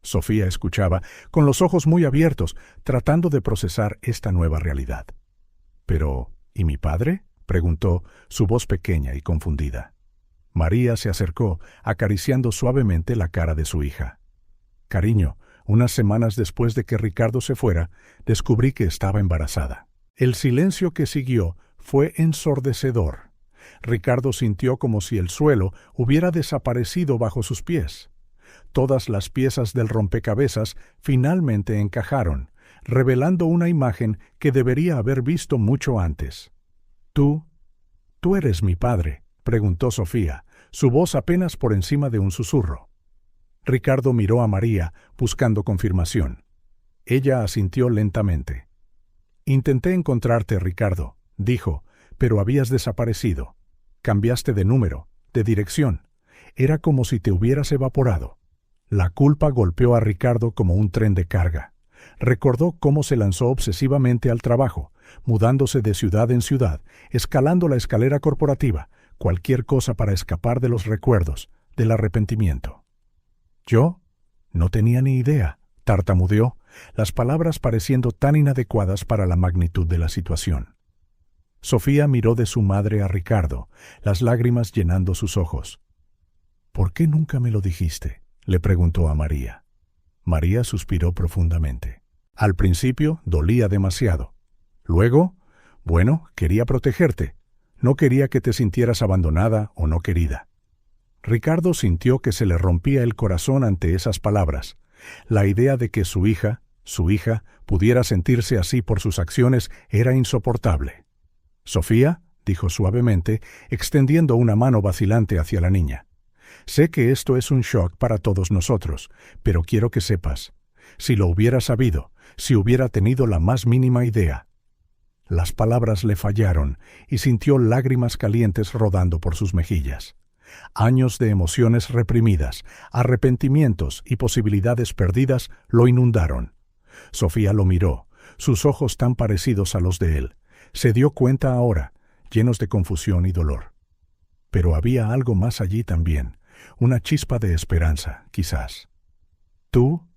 Sofía escuchaba, con los ojos muy abiertos, tratando de procesar esta nueva realidad. «Pero, ¿y mi padre?», preguntó, su voz pequeña y confundida. María se acercó, acariciando suavemente la cara de su hija. «Cariño, unas semanas después de que Ricardo se fuera, descubrí que estaba embarazada». El silencio que siguió fue ensordecedor. Ricardo sintió como si el suelo hubiera desaparecido bajo sus pies. Todas las piezas del rompecabezas finalmente encajaron, revelando una imagen que debería haber visto mucho antes. ¿Tú eres mi padre?», preguntó Sofía, su voz apenas por encima de un susurro. Ricardo miró a María, buscando confirmación. Ella asintió lentamente. «Intenté encontrarte, Ricardo», dijo, «pero habías desaparecido. Cambiaste de número, de dirección. Era como si te hubieras evaporado». La culpa golpeó a Ricardo como un tren de carga. Recordó cómo se lanzó obsesivamente al trabajo, mudándose de ciudad en ciudad, escalando la escalera corporativa, cualquier cosa para escapar de los recuerdos, del arrepentimiento. «Yo no tenía ni idea», tartamudeó, las palabras pareciendo tan inadecuadas para la magnitud de la situación. Sofía miró de su madre a Ricardo, las lágrimas llenando sus ojos. «¿Por qué nunca me lo dijiste?», le preguntó a María. María suspiró profundamente. Al principio dolía demasiado. Luego, bueno, quería protegerte. No quería que te sintieras abandonada o no querida. Ricardo sintió que se le rompía el corazón ante esas palabras. La idea de que su hija, pudiera sentirse así por sus acciones era insoportable. «Sofía», dijo suavemente, extendiendo una mano vacilante hacia la niña. «Sé que esto es un shock para todos nosotros, pero quiero que sepas, si lo hubiera sabido, si hubiera tenido la más mínima idea». Las palabras le fallaron y sintió lágrimas calientes rodando por sus mejillas. Años de emociones reprimidas, arrepentimientos y posibilidades perdidas lo inundaron. Sofía lo miró, sus ojos tan parecidos a los de él. Se dio cuenta ahora, llenos de confusión y dolor. Pero había algo más allí también, una chispa de esperanza, quizás. «¿Tú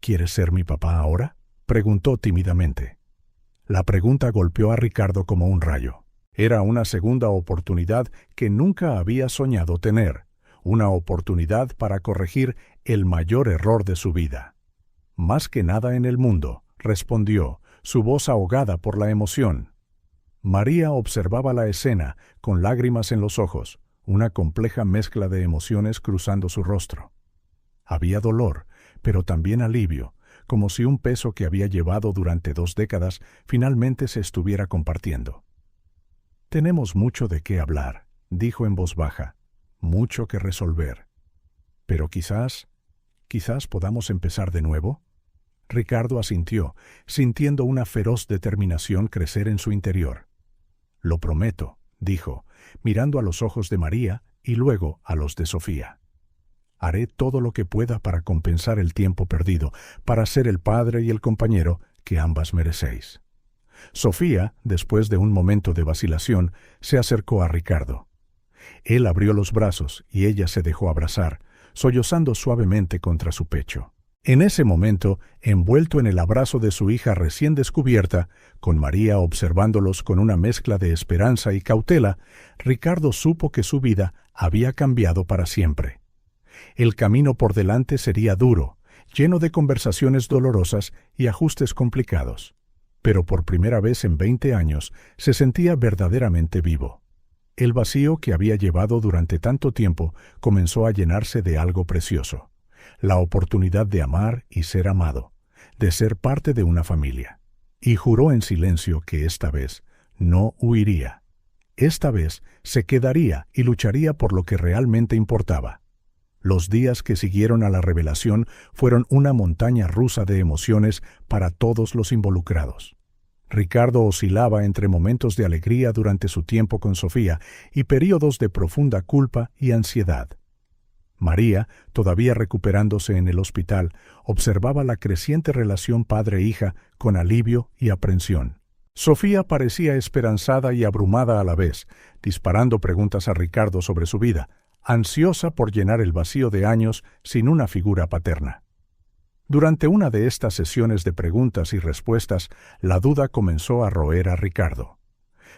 quieres ser mi papá ahora?», preguntó tímidamente. La pregunta golpeó a Ricardo como un rayo. Era una segunda oportunidad que nunca había soñado tener, una oportunidad para corregir el mayor error de su vida. «Más que nada en el mundo», respondió, su voz ahogada por la emoción. María observaba la escena, con lágrimas en los ojos, una compleja mezcla de emociones cruzando su rostro. Había dolor, pero también alivio, como si un peso que había llevado durante 2 décadas finalmente se estuviera compartiendo. «Tenemos mucho de qué hablar», dijo en voz baja, «mucho que resolver. Pero quizás podamos empezar de nuevo». Ricardo asintió, sintiendo una feroz determinación crecer en su interior. «Lo prometo», dijo, mirando a los ojos de María y luego a los de Sofía. «Haré todo lo que pueda para compensar el tiempo perdido, para ser el padre y el compañero que ambas merecéis». Sofía, después de un momento de vacilación, se acercó a Ricardo. Él abrió los brazos y ella se dejó abrazar, sollozando suavemente contra su pecho. En ese momento, envuelto en el abrazo de su hija recién descubierta, con María observándolos con una mezcla de esperanza y cautela, Ricardo supo que su vida había cambiado para siempre. El camino por delante sería duro, lleno de conversaciones dolorosas y ajustes complicados. Pero por primera vez en 20 años se sentía verdaderamente vivo. El vacío que había llevado durante tanto tiempo comenzó a llenarse de algo precioso. La oportunidad de amar y ser amado, de ser parte de una familia. Y juró en silencio que esta vez no huiría. Esta vez se quedaría y lucharía por lo que realmente importaba. Los días que siguieron a la revelación fueron una montaña rusa de emociones para todos los involucrados. Ricardo oscilaba entre momentos de alegría durante su tiempo con Sofía y períodos de profunda culpa y ansiedad. María, todavía recuperándose en el hospital, observaba la creciente relación padre-hija con alivio y aprensión. Sofía parecía esperanzada y abrumada a la vez, disparando preguntas a Ricardo sobre su vida, ansiosa por llenar el vacío de años sin una figura paterna. Durante una de estas sesiones de preguntas y respuestas, la duda comenzó a roer a Ricardo.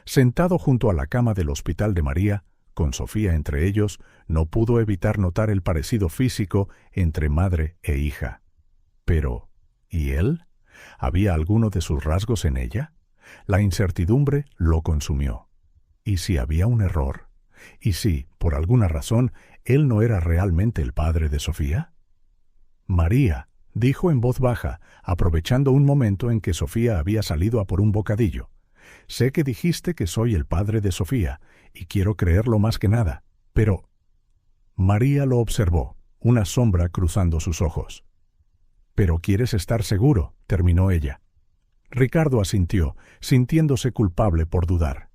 Sentado junto a la cama del hospital de María, con Sofía entre ellos, no pudo evitar notar el parecido físico entre madre e hija. Pero, ¿y él? ¿Había alguno de sus rasgos en ella? La incertidumbre lo consumió. ¿Y si había un error? ¿Y si, por alguna razón, él no era realmente el padre de Sofía? María, dijo en voz baja, aprovechando un momento en que Sofía había salido a por un bocadillo. Sé que dijiste que soy el padre de Sofía, y quiero creerlo más que nada, pero... María lo observó, una sombra cruzando sus ojos. «Pero quieres estar seguro», terminó ella. Ricardo asintió, sintiéndose culpable por dudar.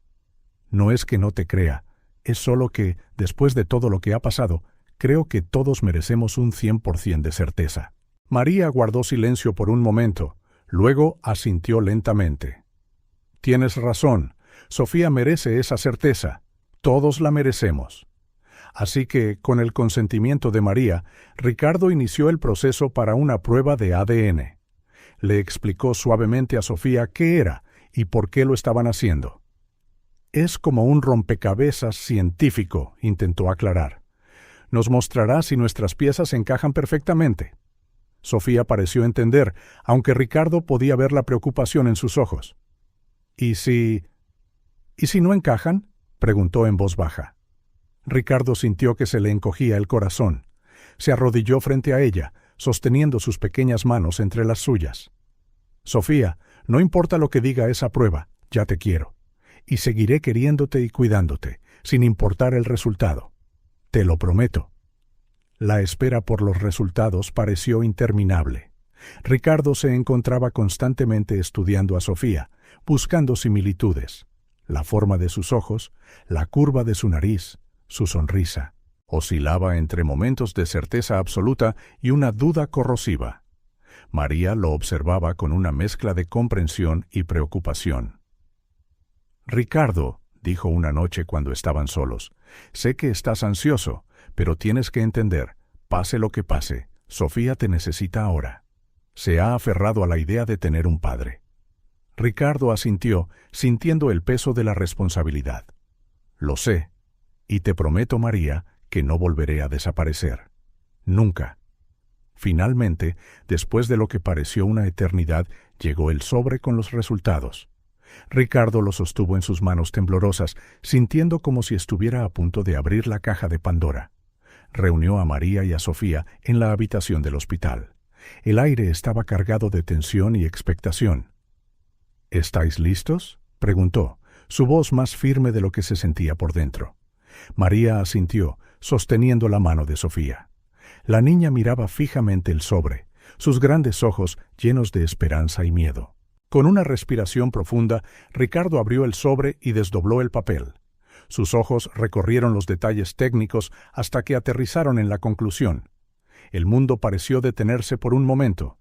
«No es que no te crea, es solo que, después de todo lo que ha pasado, creo que todos merecemos un 100% de certeza». María guardó silencio por un momento, luego asintió lentamente. «Tienes razón, Sofía merece esa certeza, todos la merecemos». Así que, con el consentimiento de María, Ricardo inició el proceso para una prueba de ADN. Le explicó suavemente a Sofía qué era y por qué lo estaban haciendo. «Es como un rompecabezas científico», intentó aclarar. «Nos mostrará si nuestras piezas encajan perfectamente». Sofía pareció entender, aunque Ricardo podía ver la preocupación en sus ojos. «¿Y si no encajan?», preguntó en voz baja. Ricardo sintió que se le encogía el corazón. Se arrodilló frente a ella, sosteniendo sus pequeñas manos entre las suyas. «Sofía, no importa lo que diga esa prueba, ya te quiero. Y seguiré queriéndote y cuidándote, sin importar el resultado. Te lo prometo». La espera por los resultados pareció interminable. Ricardo se encontraba constantemente estudiando a Sofía, buscando similitudes. La forma de sus ojos, la curva de su nariz, su sonrisa. Oscilaba entre momentos de certeza absoluta y una duda corrosiva. María lo observaba con una mezcla de comprensión y preocupación. «Ricardo», dijo una noche cuando estaban solos, «sé que estás ansioso, pero tienes que entender, pase lo que pase, Sofía te necesita ahora». Se ha aferrado a la idea de tener un padre. Ricardo asintió, sintiendo el peso de la responsabilidad. «Lo sé, y te prometo, María, que no volveré a desaparecer. Nunca». Finalmente, después de lo que pareció una eternidad, llegó el sobre con los resultados. Ricardo lo sostuvo en sus manos temblorosas, sintiendo como si estuviera a punto de abrir la caja de Pandora. Reunió a María y a Sofía en la habitación del hospital. El aire estaba cargado de tensión y expectación. «¿Estáis listos?», preguntó, su voz más firme de lo que se sentía por dentro. María asintió, sosteniendo la mano de Sofía. La niña miraba fijamente el sobre, sus grandes ojos llenos de esperanza y miedo. Con una respiración profunda, Ricardo abrió el sobre y desdobló el papel. Sus ojos recorrieron los detalles técnicos hasta que aterrizaron en la conclusión. El mundo pareció detenerse por un momento.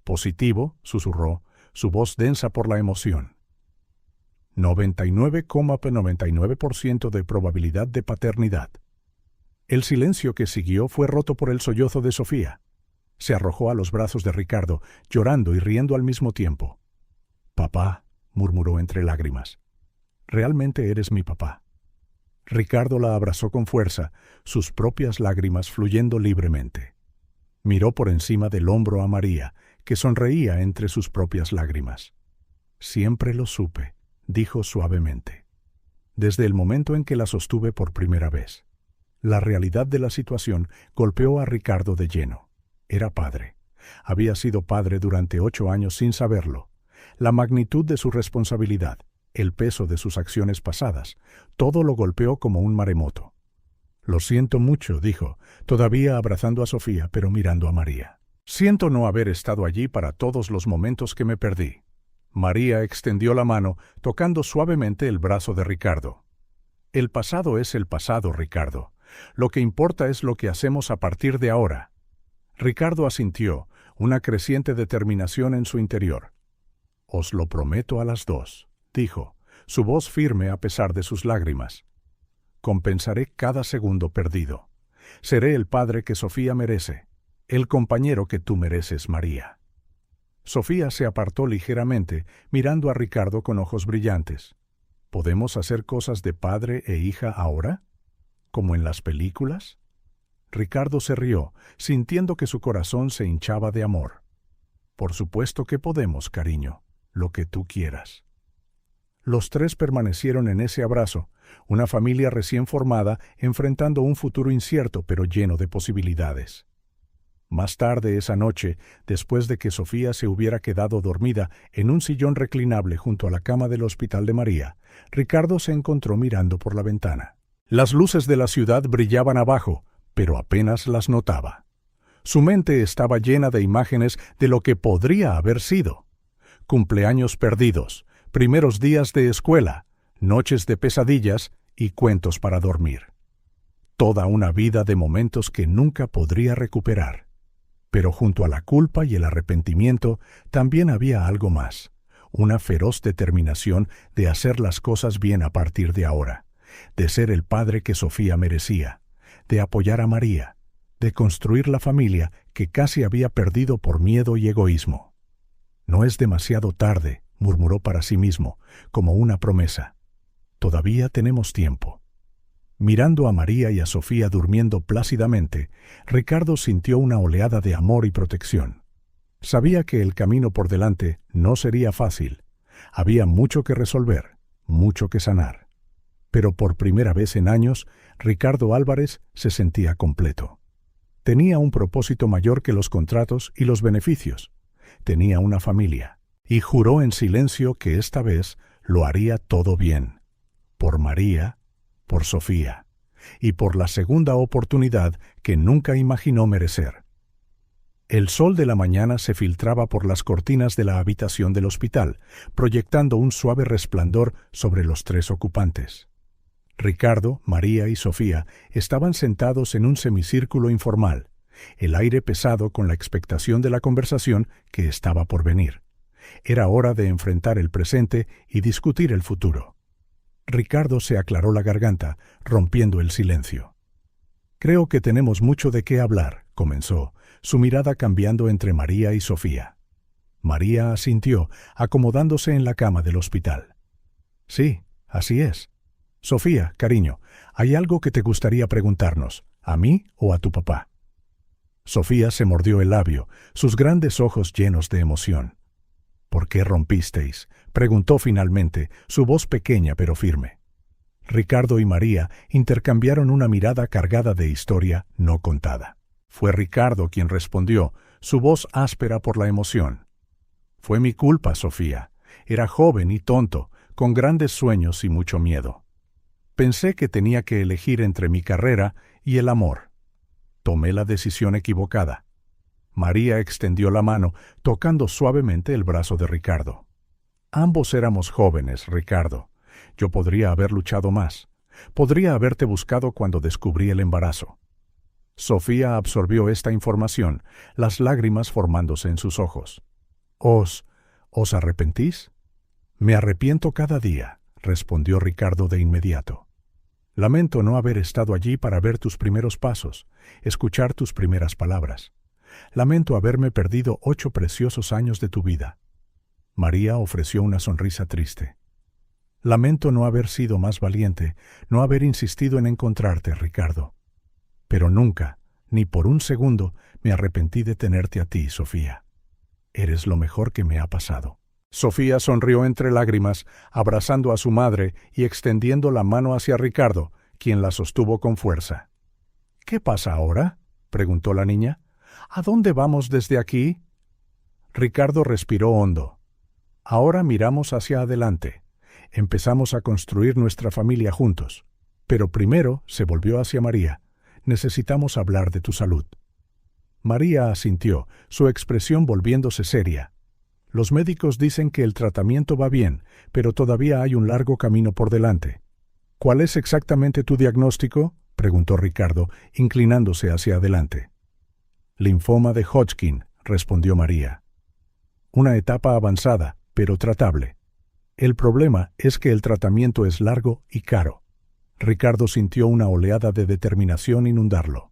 «Positivo», susurró, su voz densa por la emoción. 99,99% de probabilidad de paternidad. El silencio que siguió fue roto por el sollozo de Sofía. Se arrojó a los brazos de Ricardo, llorando y riendo al mismo tiempo. «Papá», murmuró entre lágrimas. «Realmente eres mi papá». Ricardo la abrazó con fuerza, sus propias lágrimas fluyendo libremente. Miró por encima del hombro a María, que sonreía entre sus propias lágrimas. «Siempre lo supe», dijo suavemente. «Desde el momento en que la sostuve por primera vez». La realidad de la situación golpeó a Ricardo de lleno. Era padre. Había sido padre durante 8 años sin saberlo. La magnitud de su responsabilidad, el peso de sus acciones pasadas, todo lo golpeó como un maremoto. «Lo siento mucho», dijo, todavía abrazando a Sofía, pero mirando a María. «Siento no haber estado allí para todos los momentos que me perdí». María extendió la mano, tocando suavemente el brazo de Ricardo. «El pasado es el pasado, Ricardo. Lo que importa es lo que hacemos a partir de ahora». Ricardo asintió, una creciente determinación en su interior. «Os lo prometo a las dos», dijo, su voz firme a pesar de sus lágrimas. «Compensaré cada segundo perdido. Seré el padre que Sofía merece, el compañero que tú mereces, María». Sofía se apartó ligeramente, mirando a Ricardo con ojos brillantes. «¿Podemos hacer cosas de padre e hija ahora? ¿Como en las películas?» Ricardo se rió, sintiendo que su corazón se hinchaba de amor. «Por supuesto que podemos, cariño, lo que tú quieras». Los tres permanecieron en ese abrazo, Una familia recién formada enfrentando un futuro incierto pero lleno de posibilidades. Más tarde esa noche, después de que Sofía se hubiera quedado dormida en un sillón reclinable junto a la cama del hospital de María, Ricardo se encontró mirando por la ventana. Las luces de la ciudad brillaban abajo, pero apenas las notaba. Su mente estaba llena de imágenes de lo que podría haber sido. Cumpleaños perdidos, primeros días de escuela, noches de pesadillas y cuentos para dormir. Toda una vida de momentos que nunca podría recuperar. Pero junto a la culpa y el arrepentimiento también había algo más, una feroz determinación de hacer las cosas bien a partir de ahora, de ser el padre que Sofía merecía, de apoyar a María, de construir la familia que casi había perdido por miedo y egoísmo. No es demasiado tarde, murmuró para sí mismo, como una promesa. Todavía tenemos tiempo. Mirando a María y a Sofía durmiendo plácidamente, Ricardo sintió una oleada de amor y protección. Sabía que el camino por delante no sería fácil. Había mucho que resolver, mucho que sanar. Pero por primera vez en años, Ricardo Álvarez se sentía completo. Tenía un propósito mayor que los contratos y los beneficios. Tenía una familia, y juró en silencio que esta vez lo haría todo bien. Por María, por Sofía, y por la segunda oportunidad que nunca imaginó merecer. El sol de la mañana se filtraba por las cortinas de la habitación del hospital, proyectando un suave resplandor sobre los tres ocupantes. Ricardo, María y Sofía estaban sentados en un semicírculo informal, el aire pesado con la expectación de la conversación que estaba por venir. Era hora de enfrentar el presente y discutir el futuro. Ricardo se aclaró la garganta, rompiendo el silencio. «Creo que tenemos mucho de qué hablar», comenzó, su mirada cambiando entre María y Sofía. María asintió, acomodándose en la cama del hospital. «Sí, así es. Sofía, cariño, ¿hay algo que te gustaría preguntarnos, a mí o a tu papá?» Sofía se mordió el labio, sus grandes ojos llenos de emoción. «¿Por qué rompisteis?», preguntó finalmente, su voz pequeña pero firme. Ricardo y María intercambiaron una mirada cargada de historia no contada. Fue Ricardo quien respondió, su voz áspera por la emoción. «Fue mi culpa, Sofía. Era joven y tonto, con grandes sueños y mucho miedo. Pensé que tenía que elegir entre mi carrera y el amor. Tomé la decisión equivocada». María extendió la mano, tocando suavemente el brazo de Ricardo. «Ambos éramos jóvenes, Ricardo. Yo podría haber luchado más. Podría haberte buscado cuando descubrí el embarazo». Sofía absorbió esta información, las lágrimas formándose en sus ojos. ¿Os arrepentís?» «Me arrepiento cada día», respondió Ricardo de inmediato. «Lamento no haber estado allí para ver tus primeros pasos, escuchar tus primeras palabras. Lamento haberme perdido 8 preciosos años de tu vida». María ofreció una sonrisa triste. «Lamento no haber sido más valiente, no haber insistido en encontrarte, Ricardo. Pero nunca, ni por un segundo, me arrepentí de tenerte a ti, Sofía. Eres lo mejor que me ha pasado». Sofía sonrió entre lágrimas, abrazando a su madre y extendiendo la mano hacia Ricardo, quien la sostuvo con fuerza. «¿Qué pasa ahora?», preguntó la niña. «¿A dónde vamos desde aquí?» Ricardo respiró hondo. «Ahora miramos hacia adelante. Empezamos a construir nuestra familia juntos. Pero primero», se volvió hacia María, «necesitamos hablar de tu salud». María asintió, su expresión volviéndose seria. «Los médicos dicen que el tratamiento va bien, pero todavía hay un largo camino por delante». «¿Cuál es exactamente tu diagnóstico?», preguntó Ricardo, inclinándose hacia adelante. «Linfoma de Hodgkin», respondió María. «Una etapa avanzada, pero tratable. El problema es que el tratamiento es largo y caro». Ricardo sintió una oleada de determinación inundarlo.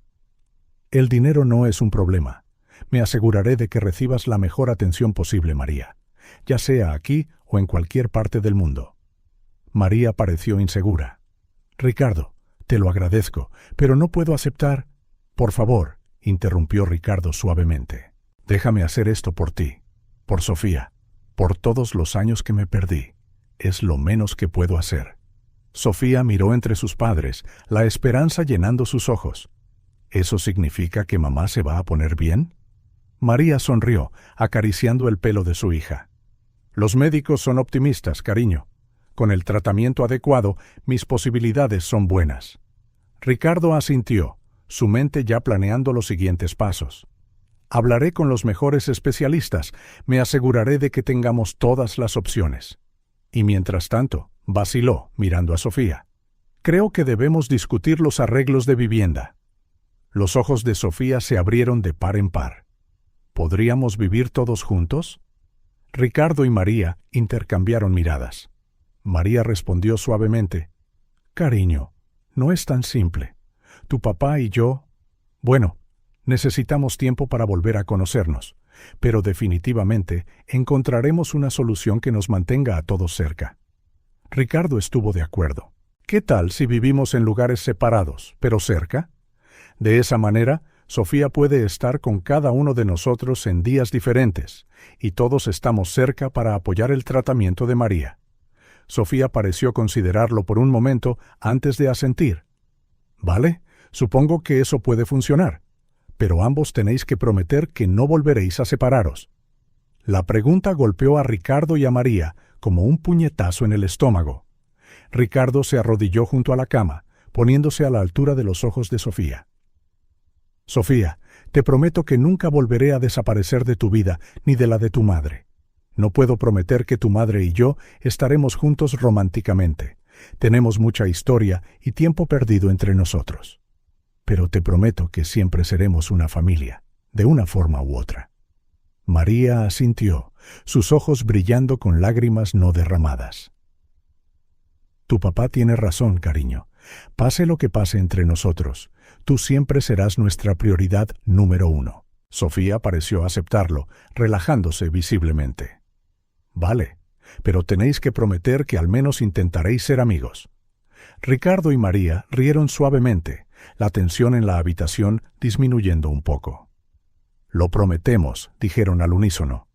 «El dinero no es un problema. Me aseguraré de que recibas la mejor atención posible, María, ya sea aquí o en cualquier parte del mundo». María pareció insegura. «Ricardo, te lo agradezco, pero no puedo aceptar». «Por favor», interrumpió Ricardo suavemente. «Déjame hacer esto por ti, por Sofía, por todos los años que me perdí. Es lo menos que puedo hacer». Sofía miró entre sus padres, la esperanza llenando sus ojos. ¿Eso significa que mamá se va a poner bien? María sonrió, acariciando el pelo de su hija. Los médicos son optimistas, cariño. Con el tratamiento adecuado, mis posibilidades son buenas. Ricardo asintió, su mente ya planeando los siguientes pasos. Hablaré con los mejores especialistas, me aseguraré de que tengamos todas las opciones. Y mientras tanto, vaciló, mirando a Sofía. Creo que debemos discutir los arreglos de vivienda. Los ojos de Sofía se abrieron de par en par. ¿Podríamos vivir todos juntos? Ricardo y María intercambiaron miradas. María respondió suavemente: Cariño, no es tan simple. Tu papá y yo... Bueno, necesitamos tiempo para volver a conocernos, pero definitivamente encontraremos una solución que nos mantenga a todos cerca. Ricardo estuvo de acuerdo. ¿Qué tal si vivimos en lugares separados, pero cerca? De esa manera, Sofía puede estar con cada uno de nosotros en días diferentes, y todos estamos cerca para apoyar el tratamiento de María. Sofía pareció considerarlo por un momento antes de asentir. Vale, supongo que eso puede funcionar, pero ambos tenéis que prometer que no volveréis a separaros. La pregunta golpeó a Ricardo y a María como un puñetazo en el estómago. Ricardo se arrodilló junto a la cama, poniéndose a la altura de los ojos de Sofía. Sofía, te prometo que nunca volveré a desaparecer de tu vida ni de la de tu madre. No puedo prometer que tu madre y yo estaremos juntos románticamente. Tenemos mucha historia y tiempo perdido entre nosotros. Pero te prometo que siempre seremos una familia, de una forma u otra. María asintió, sus ojos brillando con lágrimas no derramadas. Tu papá tiene razón, cariño. Pase lo que pase entre nosotros, tú siempre serás nuestra prioridad número 1. Sofía pareció aceptarlo, relajándose visiblemente. Vale, pero tenéis que prometer que al menos intentaréis ser amigos. Ricardo y María rieron suavemente, la tensión en la habitación disminuyendo un poco. Lo prometemos, dijeron al unísono.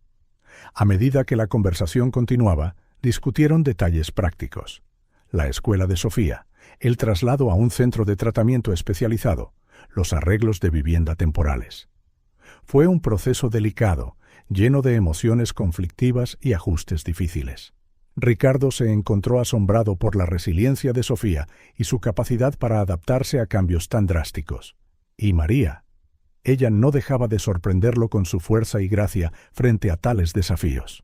A medida que la conversación continuaba, discutieron detalles prácticos. La escuela de Sofía, el traslado a un centro de tratamiento especializado, los arreglos de vivienda temporales. Fue un proceso delicado, lleno de emociones conflictivas y ajustes difíciles. Ricardo se encontró asombrado por la resiliencia de Sofía y su capacidad para adaptarse a cambios tan drásticos. Y María, ella no dejaba de sorprenderlo con su fuerza y gracia frente a tales desafíos.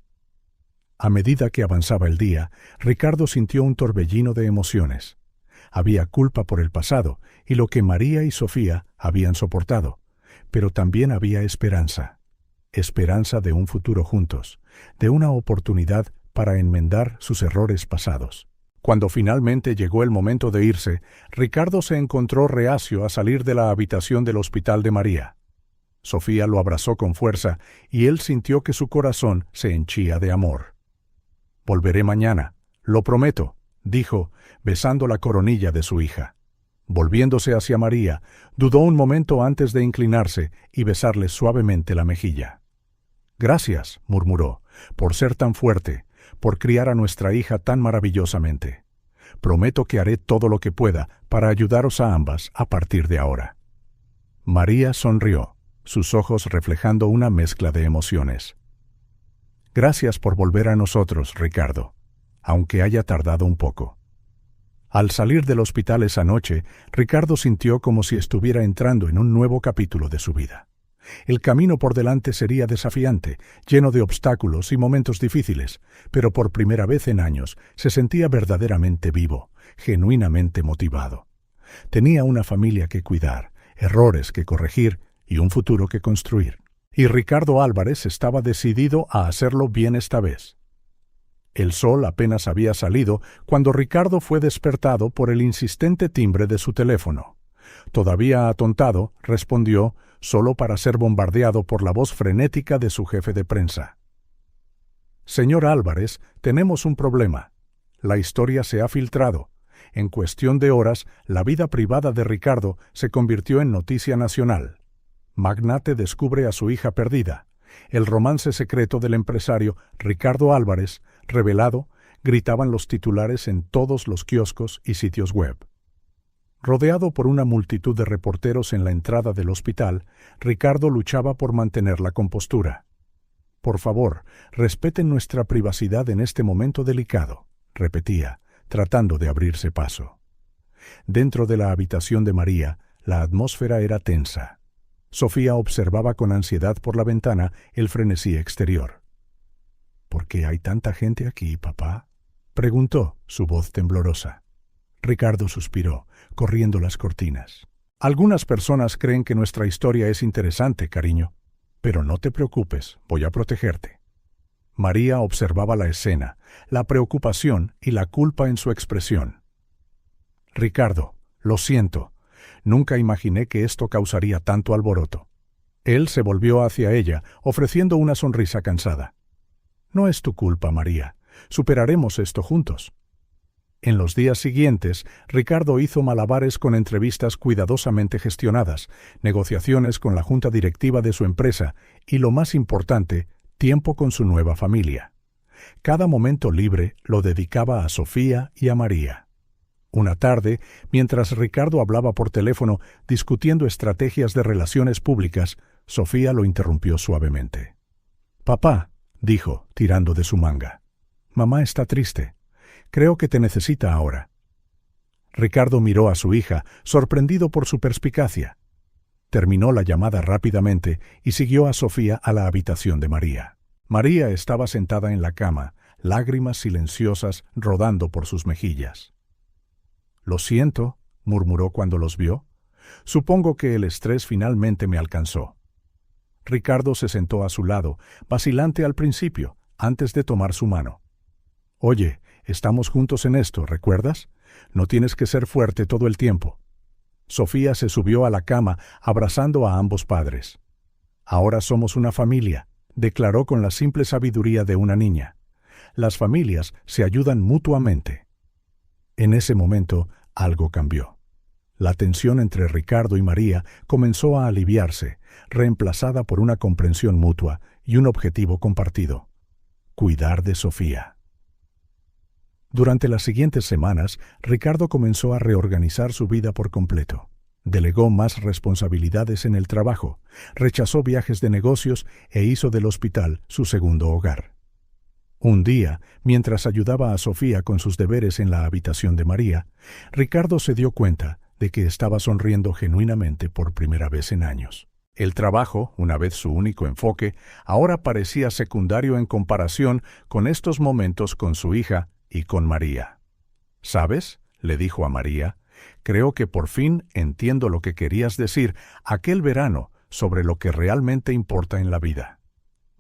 A medida que avanzaba el día, Ricardo sintió un torbellino de emociones. Había culpa por el pasado y lo que María y Sofía habían soportado, pero también había esperanza. Esperanza de un futuro juntos, de una oportunidad para enmendar sus errores pasados. Cuando finalmente llegó el momento de irse, Ricardo se encontró reacio a salir de la habitación del hospital de María. Sofía lo abrazó con fuerza y él sintió que su corazón se henchía de amor. «Volveré mañana, lo prometo», dijo, besando la coronilla de su hija. Volviéndose hacia María, dudó un momento antes de inclinarse y besarle suavemente la mejilla. «Gracias», murmuró, «por ser tan fuerte, por criar a nuestra hija tan maravillosamente. Prometo que haré todo lo que pueda para ayudaros a ambas a partir de ahora». María sonrió, sus ojos reflejando una mezcla de emociones. «Gracias por volver a nosotros, Ricardo, aunque haya tardado un poco». Al salir del hospital esa noche, Ricardo sintió como si estuviera entrando en un nuevo capítulo de su vida. El camino por delante sería desafiante, lleno de obstáculos y momentos difíciles, pero por primera vez en años se sentía verdaderamente vivo, genuinamente motivado. Tenía una familia que cuidar, errores que corregir y un futuro que construir. Y Ricardo Álvarez estaba decidido a hacerlo bien esta vez. El sol apenas había salido cuando Ricardo fue despertado por el insistente timbre de su teléfono. Todavía atontado, respondió, solo para ser bombardeado por la voz frenética de su jefe de prensa. «Señor Álvarez, tenemos un problema. La historia se ha filtrado. En cuestión de horas, la vida privada de Ricardo se convirtió en noticia nacional. Magnate descubre a su hija perdida. El romance secreto del empresario Ricardo Álvarez, revelado, gritaban los titulares en todos los kioscos y sitios web. Rodeado por una multitud de reporteros en la entrada del hospital, Ricardo luchaba por mantener la compostura. «Por favor, respeten nuestra privacidad en este momento delicado», repetía, tratando de abrirse paso. Dentro de la habitación de María, la atmósfera era tensa. Sofía observaba con ansiedad por la ventana el frenesí exterior. «¿Por qué hay tanta gente aquí, papá?», preguntó, su voz temblorosa. Ricardo suspiró, corriendo las cortinas. «Algunas personas creen que nuestra historia es interesante, cariño. Pero no te preocupes, voy a protegerte». María observaba la escena, la preocupación y la culpa en su expresión. «Ricardo, lo siento. Nunca imaginé que esto causaría tanto alboroto». Él se volvió hacia ella, ofreciendo una sonrisa cansada. «No es tu culpa, María. Superaremos esto juntos». En los días siguientes, Ricardo hizo malabares con entrevistas cuidadosamente gestionadas, negociaciones con la junta directiva de su empresa y, lo más importante, tiempo con su nueva familia. Cada momento libre lo dedicaba a Sofía y a María. Una tarde, mientras Ricardo hablaba por teléfono discutiendo estrategias de relaciones públicas, Sofía lo interrumpió suavemente. «Papá», dijo, tirando de su manga, «mamá está triste. Creo que te necesita ahora». Ricardo miró a su hija, sorprendido por su perspicacia. Terminó la llamada rápidamente y siguió a Sofía a la habitación de María. María estaba sentada en la cama, lágrimas silenciosas rodando por sus mejillas. «Lo siento», murmuró cuando los vio. «Supongo que el estrés finalmente me alcanzó». Ricardo se sentó a su lado, vacilante al principio, antes de tomar su mano. «Oye, estamos juntos en esto, ¿recuerdas? No tienes que ser fuerte todo el tiempo». Sofía se subió a la cama, abrazando a ambos padres. «Ahora somos una familia», declaró con la simple sabiduría de una niña. «Las familias se ayudan mutuamente». En ese momento, algo cambió. La tensión entre Ricardo y María comenzó a aliviarse, reemplazada por una comprensión mutua y un objetivo compartido: cuidar de Sofía. Durante las siguientes semanas, Ricardo comenzó a reorganizar su vida por completo. Delegó más responsabilidades en el trabajo, rechazó viajes de negocios e hizo del hospital su segundo hogar. Un día, mientras ayudaba a Sofía con sus deberes en la habitación de María, Ricardo se dio cuenta de que estaba sonriendo genuinamente por primera vez en años. El trabajo, una vez su único enfoque, ahora parecía secundario en comparación con estos momentos con su hija y con María. «¿Sabes?», le dijo a María, «creo que por fin entiendo lo que querías decir aquel verano sobre lo que realmente importa en la vida».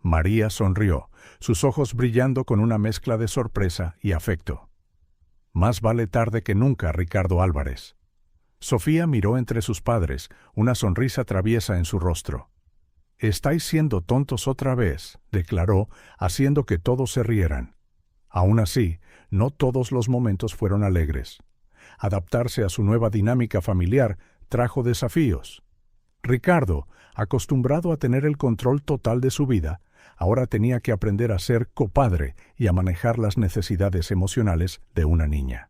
María sonrió, sus ojos brillando con una mezcla de sorpresa y afecto. «Más vale tarde que nunca, Ricardo Álvarez». Sofía miró entre sus padres, una sonrisa traviesa en su rostro. «Estáis siendo tontos otra vez», declaró, haciendo que todos se rieran. Aún así, no todos los momentos fueron alegres. Adaptarse a su nueva dinámica familiar trajo desafíos. Ricardo, acostumbrado a tener el control total de su vida, ahora tenía que aprender a ser copadre y a manejar las necesidades emocionales de una niña.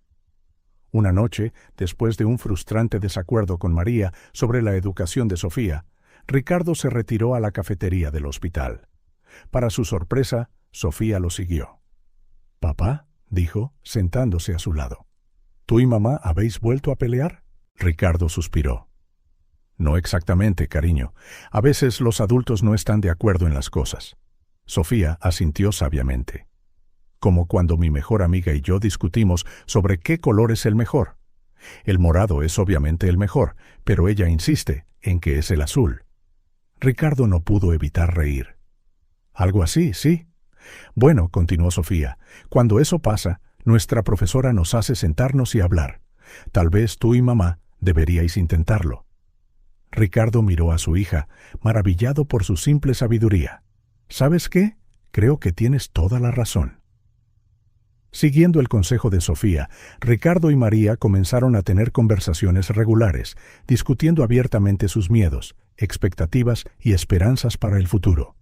Una noche, después de un frustrante desacuerdo con María sobre la educación de Sofía, Ricardo se retiró a la cafetería del hospital. Para su sorpresa, Sofía lo siguió. «Papá», dijo, sentándose a su lado, «¿tú y mamá habéis vuelto a pelear?». Ricardo suspiró. «No exactamente, cariño. A veces los adultos no están de acuerdo en las cosas». Sofía asintió sabiamente. «Como cuando mi mejor amiga y yo discutimos sobre qué color es el mejor. El morado es obviamente el mejor, pero ella insiste en que es el azul». Ricardo no pudo evitar reír. «Algo así, sí». «Bueno», continuó Sofía, «cuando eso pasa, nuestra profesora nos hace sentarnos y hablar. Tal vez tú y mamá deberíais intentarlo». Ricardo miró a su hija, maravillado por su simple sabiduría. «¿Sabes qué? Creo que tienes toda la razón». Siguiendo el consejo de Sofía, Ricardo y María comenzaron a tener conversaciones regulares, discutiendo abiertamente sus miedos, expectativas y esperanzas para el futuro.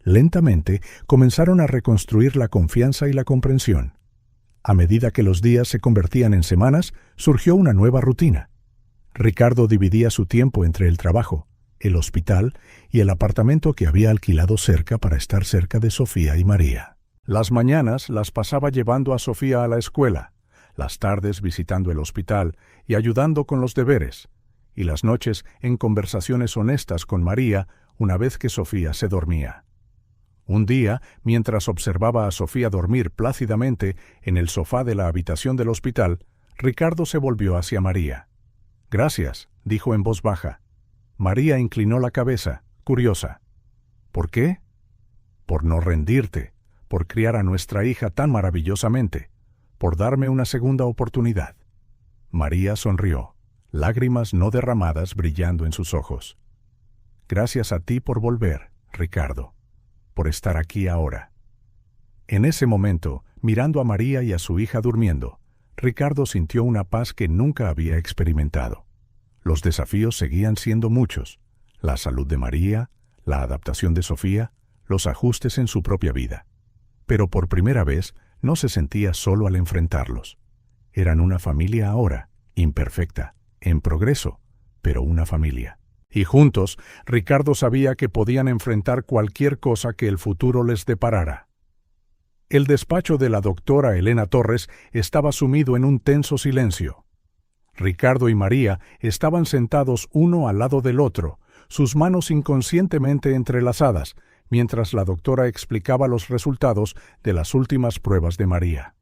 Lentamente comenzaron a reconstruir la confianza y la comprensión. A medida que los días se convertían en semanas, surgió una nueva rutina. Ricardo dividía su tiempo entre el trabajo, el hospital y el apartamento que había alquilado cerca para estar cerca de Sofía y María. Las mañanas las pasaba llevando a Sofía a la escuela, las tardes visitando el hospital y ayudando con los deberes, y las noches en conversaciones honestas con María una vez que Sofía se dormía. Un día, mientras observaba a Sofía dormir plácidamente en el sofá de la habitación del hospital, Ricardo se volvió hacia María. «Gracias», dijo en voz baja. María inclinó la cabeza, curiosa. «¿Por qué?» «Por no rendirte, por criar a nuestra hija tan maravillosamente, por darme una segunda oportunidad». María sonrió, lágrimas no derramadas brillando en sus ojos. «Gracias a ti por volver, Ricardo, por estar aquí ahora». En ese momento, mirando a María y a su hija durmiendo, Ricardo sintió una paz que nunca había experimentado. Los desafíos seguían siendo muchos: la salud de María, la adaptación de Sofía, los ajustes en su propia vida. Pero por primera vez no se sentía solo al enfrentarlos. Eran una familia ahora, imperfecta, en progreso, pero una familia. Y juntos, Ricardo sabía que podían enfrentar cualquier cosa que el futuro les deparara. El despacho de la doctora Elena Torres estaba sumido en un tenso silencio. Ricardo y María estaban sentados uno al lado del otro, sus manos inconscientemente entrelazadas, mientras la doctora explicaba los resultados de las últimas pruebas de María.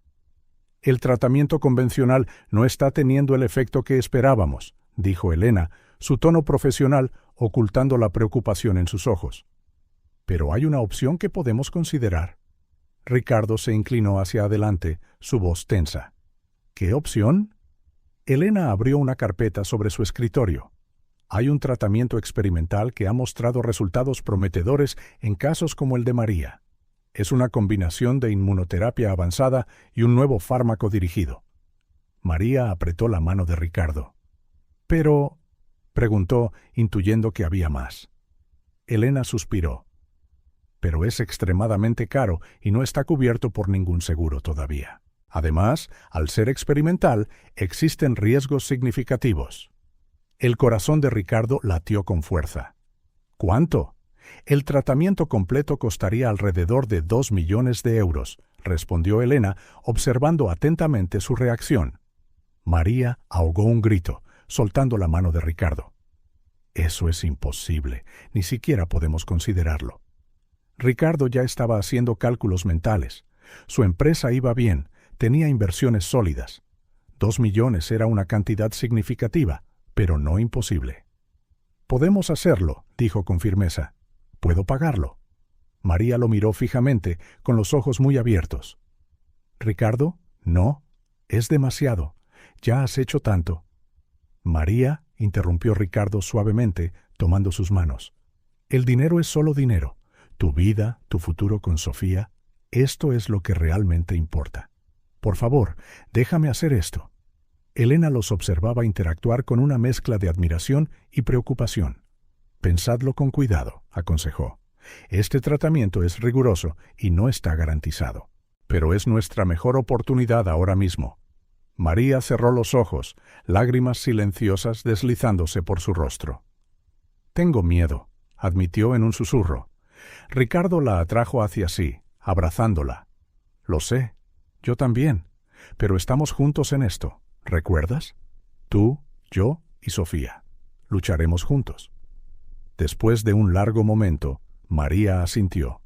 «El tratamiento convencional no está teniendo el efecto que esperábamos», dijo Elena, su tono profesional ocultando la preocupación en sus ojos. «Pero hay una opción que podemos considerar». Ricardo se inclinó hacia adelante, su voz tensa. «¿Qué opción?» Elena abrió una carpeta sobre su escritorio. «Hay un tratamiento experimental que ha mostrado resultados prometedores en casos como el de María. Es una combinación de inmunoterapia avanzada y un nuevo fármaco dirigido». María apretó la mano de Ricardo. «Pero», preguntó, intuyendo que había más. Elena suspiró. «Pero es extremadamente caro y no está cubierto por ningún seguro todavía. Además, al ser experimental, existen riesgos significativos». El corazón de Ricardo latió con fuerza. «¿Cuánto?» «El tratamiento completo costaría alrededor de 2 millones de euros», respondió Elena, observando atentamente su reacción. María ahogó un grito, soltando la mano de Ricardo. «Eso es imposible, ni siquiera podemos considerarlo». Ricardo ya estaba haciendo cálculos mentales. Su empresa iba bien, tenía inversiones sólidas. 2 millones era una cantidad significativa, pero no imposible. «Podemos hacerlo», dijo con firmeza. «Puedo pagarlo». María lo miró fijamente, con los ojos muy abiertos. «Ricardo, no, es demasiado. Ya has hecho tanto». «María», interrumpió Ricardo suavemente, tomando sus manos. «El dinero es solo dinero. Tu vida, tu futuro con Sofía, esto es lo que realmente importa. Por favor, déjame hacer esto». Elena los observaba interactuar con una mezcla de admiración y preocupación. «Pensadlo con cuidado», aconsejó. «Este tratamiento es riguroso y no está garantizado. Pero es nuestra mejor oportunidad ahora mismo». María cerró los ojos, lágrimas silenciosas deslizándose por su rostro. «Tengo miedo», admitió en un susurro. Ricardo la atrajo hacia sí, abrazándola. «Lo sé, yo también, pero estamos juntos en esto, ¿recuerdas? Tú, yo y Sofía. Lucharemos juntos». Después de un largo momento, María asintió.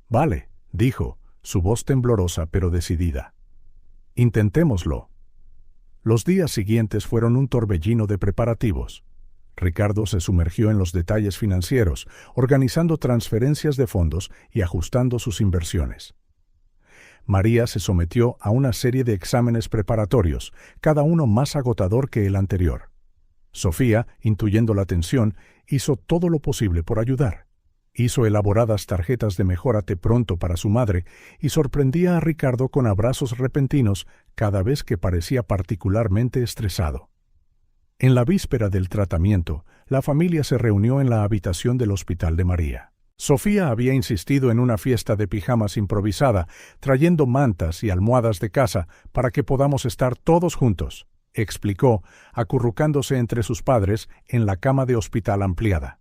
«Vale», dijo, su voz temblorosa pero decidida. «Intentémoslo». Los días siguientes fueron un torbellino de preparativos. Ricardo se sumergió en los detalles financieros, organizando transferencias de fondos y ajustando sus inversiones. María se sometió a una serie de exámenes preparatorios, cada uno más agotador que el anterior. Sofía, intuyendo la tensión, hizo todo lo posible por ayudar. Hizo elaboradas tarjetas de mejórate pronto para su madre y sorprendía a Ricardo con abrazos repentinos cada vez que parecía particularmente estresado. En la víspera del tratamiento, la familia se reunió en la habitación del hospital de María. Sofía había insistido en una fiesta de pijamas improvisada, trayendo mantas y almohadas de casa para que podamos estar todos juntos, explicó, acurrucándose entre sus padres en la cama de hospital ampliada.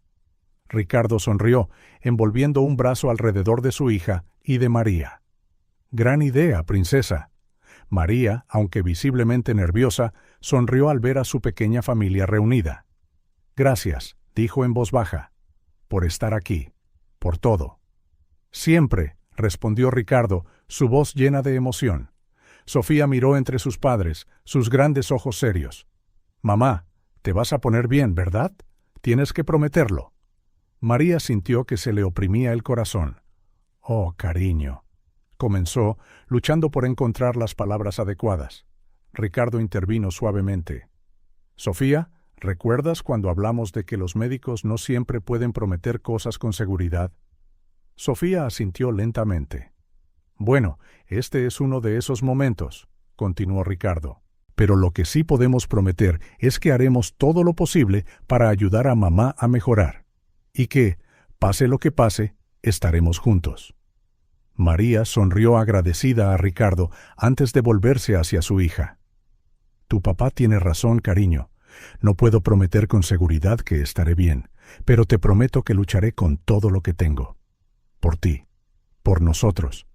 Ricardo sonrió, envolviendo un brazo alrededor de su hija y de María. «Gran idea, princesa». María, aunque visiblemente nerviosa, sonrió al ver a su pequeña familia reunida. «Gracias», dijo en voz baja, «por estar aquí, por todo». «Siempre», respondió Ricardo, su voz llena de emoción. Sofía miró entre sus padres, sus grandes ojos serios. «Mamá, te vas a poner bien, ¿verdad? Tienes que prometerlo». María sintió que se le oprimía el corazón. «Oh, cariño», comenzó, luchando por encontrar las palabras adecuadas. Ricardo intervino suavemente. «Sofía, ¿recuerdas cuando hablamos de que los médicos no siempre pueden prometer cosas con seguridad?» Sofía asintió lentamente. «Bueno, este es uno de esos momentos», continuó Ricardo. «Pero lo que sí podemos prometer es que haremos todo lo posible para ayudar a mamá a mejorar. Y que, pase lo que pase, estaremos juntos». María sonrió agradecida a Ricardo antes de volverse hacia su hija. «Tu papá tiene razón, cariño. No puedo prometer con seguridad que estaré bien, pero te prometo que lucharé con todo lo que tengo. Por ti, por nosotros».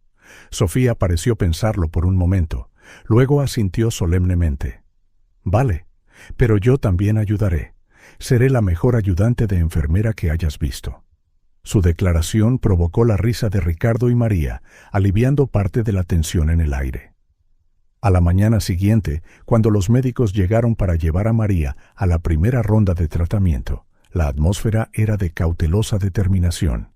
Sofía pareció pensarlo por un momento, luego asintió solemnemente. «Vale, pero yo también ayudaré. Seré la mejor ayudante de enfermera que hayas visto». Su declaración provocó la risa de Ricardo y María, aliviando parte de la tensión en el aire. A la mañana siguiente, cuando los médicos llegaron para llevar a María a la primera ronda de tratamiento, la atmósfera era de cautelosa determinación.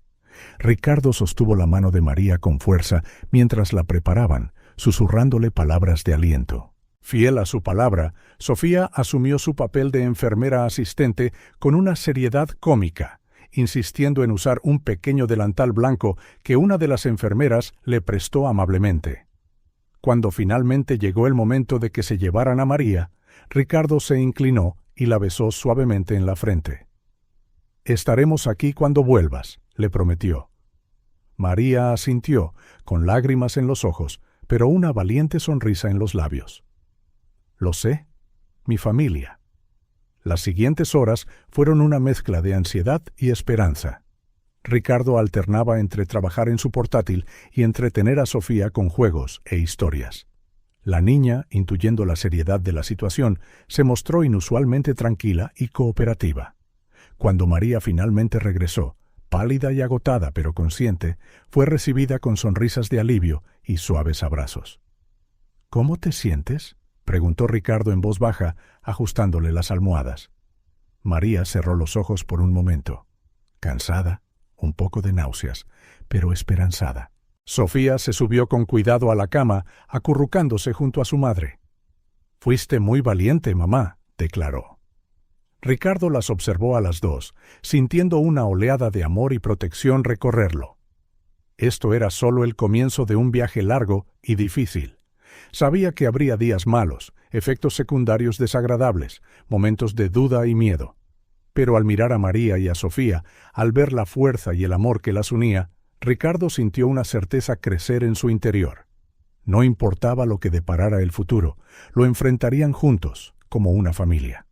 Ricardo sostuvo la mano de María con fuerza mientras la preparaban, susurrándole palabras de aliento. Fiel a su palabra, Sofía asumió su papel de enfermera asistente con una seriedad cómica, insistiendo en usar un pequeño delantal blanco que una de las enfermeras le prestó amablemente. Cuando finalmente llegó el momento de que se llevaran a María, Ricardo se inclinó y la besó suavemente en la frente. «Estaremos aquí cuando vuelvas», le prometió. María asintió, con lágrimas en los ojos, pero una valiente sonrisa en los labios. «Lo sé, mi familia». Las siguientes horas fueron una mezcla de ansiedad y esperanza. Ricardo alternaba entre trabajar en su portátil y entretener a Sofía con juegos e historias. La niña, intuyendo la seriedad de la situación, se mostró inusualmente tranquila y cooperativa. Cuando María finalmente regresó, pálida y agotada pero consciente, fue recibida con sonrisas de alivio y suaves abrazos. «¿Cómo te sientes?», preguntó Ricardo en voz baja, ajustándole las almohadas. María cerró los ojos por un momento, cansada, un poco de náuseas, pero esperanzada. Sofía se subió con cuidado a la cama, acurrucándose junto a su madre. «Fuiste muy valiente, mamá», declaró. Ricardo las observó a las dos, sintiendo una oleada de amor y protección recorrerlo. Esto era solo el comienzo de un viaje largo y difícil. Sabía que habría días malos, efectos secundarios desagradables, momentos de duda y miedo. Pero al mirar a María y a Sofía, al ver la fuerza y el amor que las unía, Ricardo sintió una certeza crecer en su interior. No importaba lo que deparara el futuro, lo enfrentarían juntos, como una familia.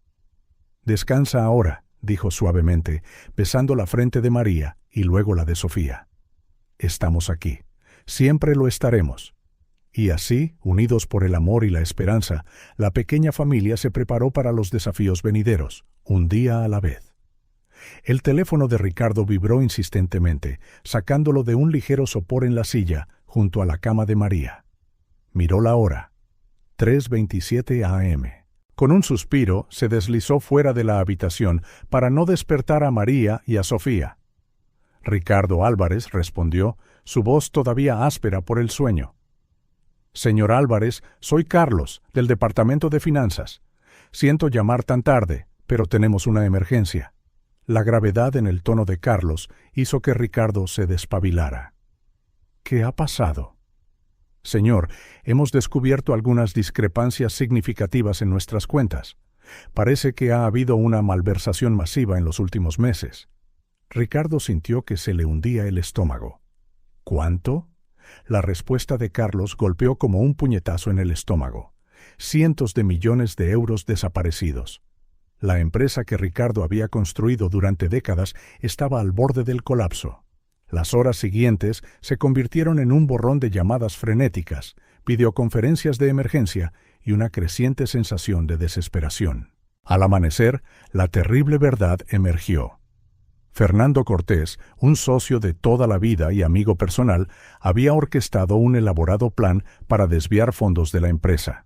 «Descansa ahora», dijo suavemente, besando la frente de María y luego la de Sofía. «Estamos aquí. Siempre lo estaremos». Y así, unidos por el amor y la esperanza, la pequeña familia se preparó para los desafíos venideros, un día a la vez. El teléfono de Ricardo vibró insistentemente, sacándolo de un ligero sopor en la silla, junto a la cama de María. Miró la hora. 3:27 a.m. Con un suspiro, se deslizó fuera de la habitación para no despertar a María y a Sofía. Ricardo Álvarez respondió, su voz todavía áspera por el sueño. «Señor Álvarez, soy Carlos, del Departamento de Finanzas. Siento llamar tan tarde, pero tenemos una emergencia». La gravedad en el tono de Carlos hizo que Ricardo se despabilara. «¿Qué ha pasado?» «Señor, hemos descubierto algunas discrepancias significativas en nuestras cuentas. Parece que ha habido una malversación masiva en los últimos meses». Ricardo sintió que se le hundía el estómago. ¿Cuánto? La respuesta de Carlos golpeó como un puñetazo en el estómago. Cientos de millones de euros desaparecidos. La empresa que Ricardo había construido durante décadas estaba al borde del colapso. Las horas siguientes se convirtieron en un borrón de llamadas frenéticas, videoconferencias de emergencia y una creciente sensación de desesperación. Al amanecer, la terrible verdad emergió. Fernando Cortés, un socio de toda la vida y amigo personal, había orquestado un elaborado plan para desviar fondos de la empresa.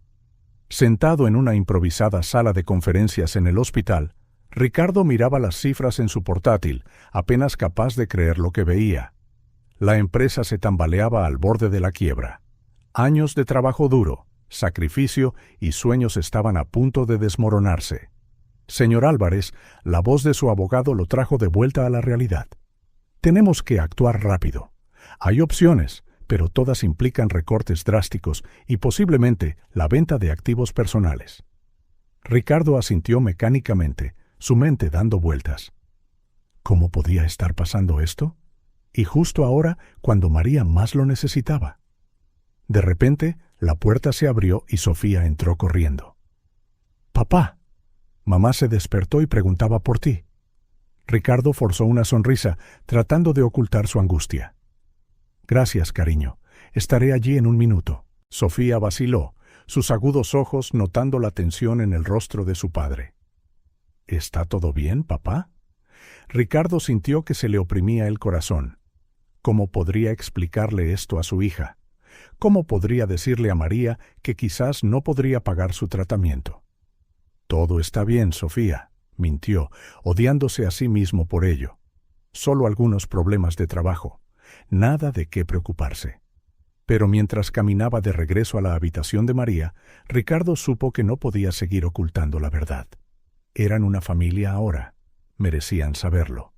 Sentado en una improvisada sala de conferencias en el hospital, Ricardo miraba las cifras en su portátil, apenas capaz de creer lo que veía. La empresa se tambaleaba al borde de la quiebra. Años de trabajo duro, sacrificio y sueños estaban a punto de desmoronarse. Señor Álvarez, la voz de su abogado lo trajo de vuelta a la realidad. Tenemos que actuar rápido. Hay opciones, pero todas implican recortes drásticos y posiblemente la venta de activos personales. Ricardo asintió mecánicamente, su mente dando vueltas. ¿Cómo podía estar pasando esto? Y justo ahora, cuando María más lo necesitaba. De repente, la puerta se abrió y Sofía entró corriendo. «¡Papá!». Mamá se despertó y preguntaba por ti. Ricardo forzó una sonrisa, tratando de ocultar su angustia. «Gracias, cariño. Estaré allí en un minuto». Sofía vaciló, sus agudos ojos notando la tensión en el rostro de su padre. «¿Está todo bien, papá?». Ricardo sintió que se le oprimía el corazón. ¿Cómo podría explicarle esto a su hija? ¿Cómo podría decirle a María que quizás no podría pagar su tratamiento? «Todo está bien, Sofía», mintió, odiándose a sí mismo por ello. Solo algunos problemas de trabajo. Nada de qué preocuparse. Pero mientras caminaba de regreso a la habitación de María, Ricardo supo que no podía seguir ocultando la verdad. Eran una familia ahora. Merecían saberlo.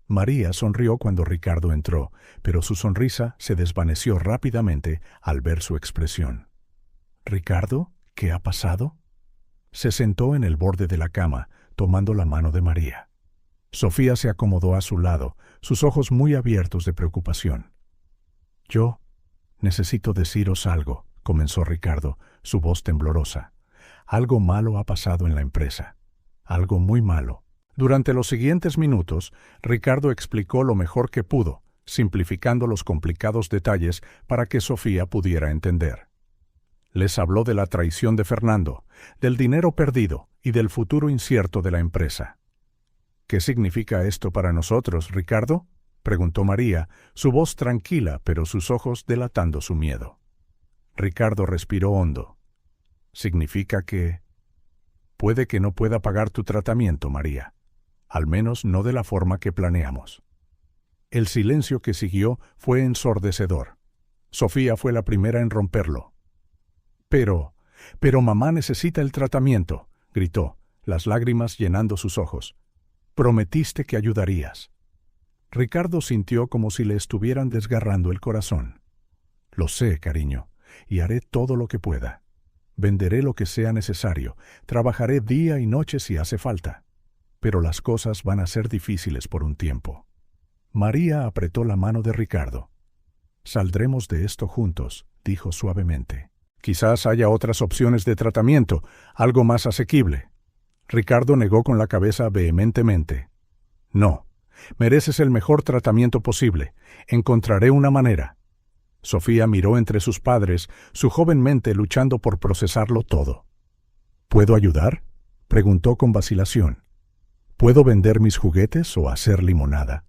María sonrió cuando Ricardo entró, pero su sonrisa se desvaneció rápidamente al ver su expresión. «¿Ricardo? ¿Qué ha pasado?». Se sentó en el borde de la cama, tomando la mano de María. Sofía se acomodó a su lado, sus ojos muy abiertos de preocupación. «Yo necesito deciros algo», comenzó Ricardo, su voz temblorosa. «Algo malo ha pasado en la empresa. Algo muy malo». Durante los siguientes minutos, Ricardo explicó lo mejor que pudo, simplificando los complicados detalles para que Sofía pudiera entender. Les habló de la traición de Fernando, del dinero perdido y del futuro incierto de la empresa. «¿Qué significa esto para nosotros, Ricardo?», preguntó María, su voz tranquila pero sus ojos delatando su miedo. Ricardo respiró hondo. «Significa que puede que no pueda pagar tu tratamiento, María. Al menos no de la forma que planeamos». El silencio que siguió fue ensordecedor. Sofía fue la primera en romperlo. Pero mamá necesita el tratamiento», gritó, las lágrimas llenando sus ojos. «Prometiste que ayudarías». Ricardo sintió como si le estuvieran desgarrando el corazón. «Lo sé, cariño, y haré todo lo que pueda. Venderé lo que sea necesario, trabajaré día y noche si hace falta. Pero las cosas van a ser difíciles por un tiempo». María apretó la mano de Ricardo. «Saldremos de esto juntos», dijo suavemente. «Quizás haya otras opciones de tratamiento, algo más asequible». Ricardo negó con la cabeza vehementemente. «No, mereces el mejor tratamiento posible. Encontraré una manera». Sofía miró entre sus padres, su joven mente luchando por procesarlo todo. «¿Puedo ayudar?», preguntó con vacilación. «¿Puedo vender mis juguetes o hacer limonada?».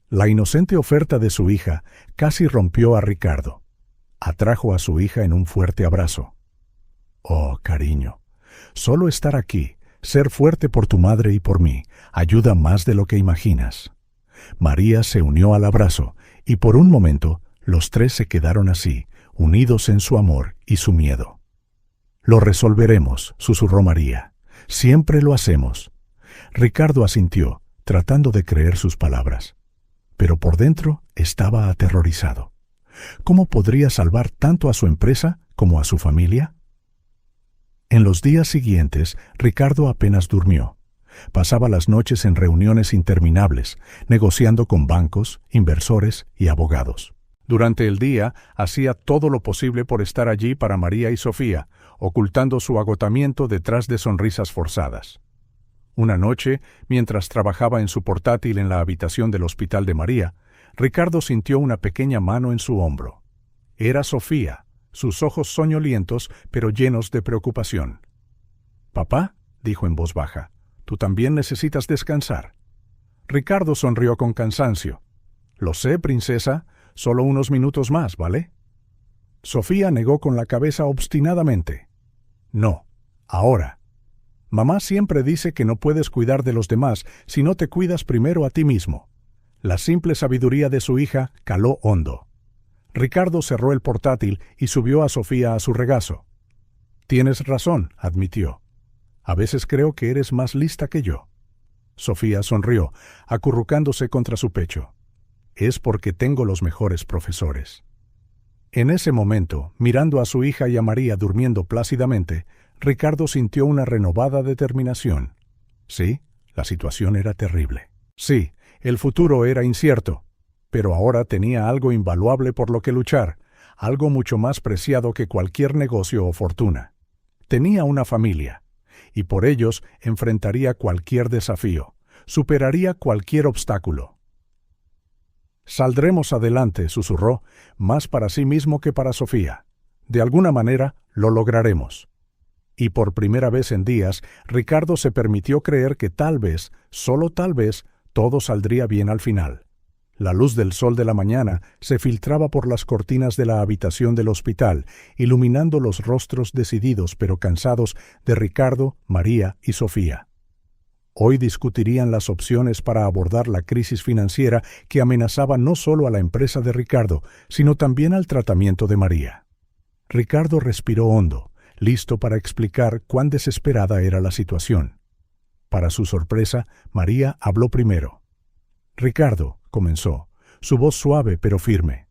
La inocente oferta de su hija casi rompió a Ricardo. Atrajo a su hija en un fuerte abrazo. «Oh, cariño, solo estar aquí, ser fuerte por tu madre y por mí, ayuda más de lo que imaginas». María se unió al abrazo, y por un momento los tres se quedaron así, unidos en su amor y su miedo. «Lo resolveremos», susurró María. «Siempre lo hacemos». Ricardo asintió, tratando de creer sus palabras. Pero por dentro estaba aterrorizado. ¿Cómo podría salvar tanto a su empresa como a su familia? En los días siguientes, Ricardo apenas durmió. Pasaba las noches en reuniones interminables, negociando con bancos, inversores y abogados. Durante el día, hacía todo lo posible por estar allí para María y Sofía, ocultando su agotamiento detrás de sonrisas forzadas. Una noche, mientras trabajaba en su portátil en la habitación del hospital de María, Ricardo sintió una pequeña mano en su hombro. Era Sofía, sus ojos soñolientos pero llenos de preocupación. «Papá», dijo en voz baja, «tú también necesitas descansar». Ricardo sonrió con cansancio. «Lo sé, princesa, solo unos minutos más, ¿vale?» Sofía negó con la cabeza obstinadamente. «No, ahora. Mamá siempre dice que no puedes cuidar de los demás si no te cuidas primero a ti mismo». La simple sabiduría de su hija caló hondo. Ricardo cerró el portátil y subió a Sofía a su regazo. «Tienes razón», admitió. «A veces creo que eres más lista que yo». Sofía sonrió, acurrucándose contra su pecho. «Es porque tengo los mejores profesores». En ese momento, mirando a su hija y a María durmiendo plácidamente, Ricardo sintió una renovada determinación. Sí, la situación era terrible. Sí, el futuro era incierto, pero ahora tenía algo invaluable por lo que luchar, algo mucho más preciado que cualquier negocio o fortuna. Tenía una familia, y por ellos enfrentaría cualquier desafío, superaría cualquier obstáculo. «Saldremos adelante», susurró, más para sí mismo que para Sofía. «De alguna manera lo lograremos». Y por primera vez en días, Ricardo se permitió creer que tal vez, solo tal vez, todo saldría bien al final. La luz del sol de la mañana se filtraba por las cortinas de la habitación del hospital, iluminando los rostros decididos pero cansados de Ricardo, María y Sofía. Hoy discutirían las opciones para abordar la crisis financiera que amenazaba no solo a la empresa de Ricardo, sino también al tratamiento de María. Ricardo respiró hondo, listo para explicar cuán desesperada era la situación. Para su sorpresa, María habló primero. «Ricardo», comenzó, su voz suave pero firme.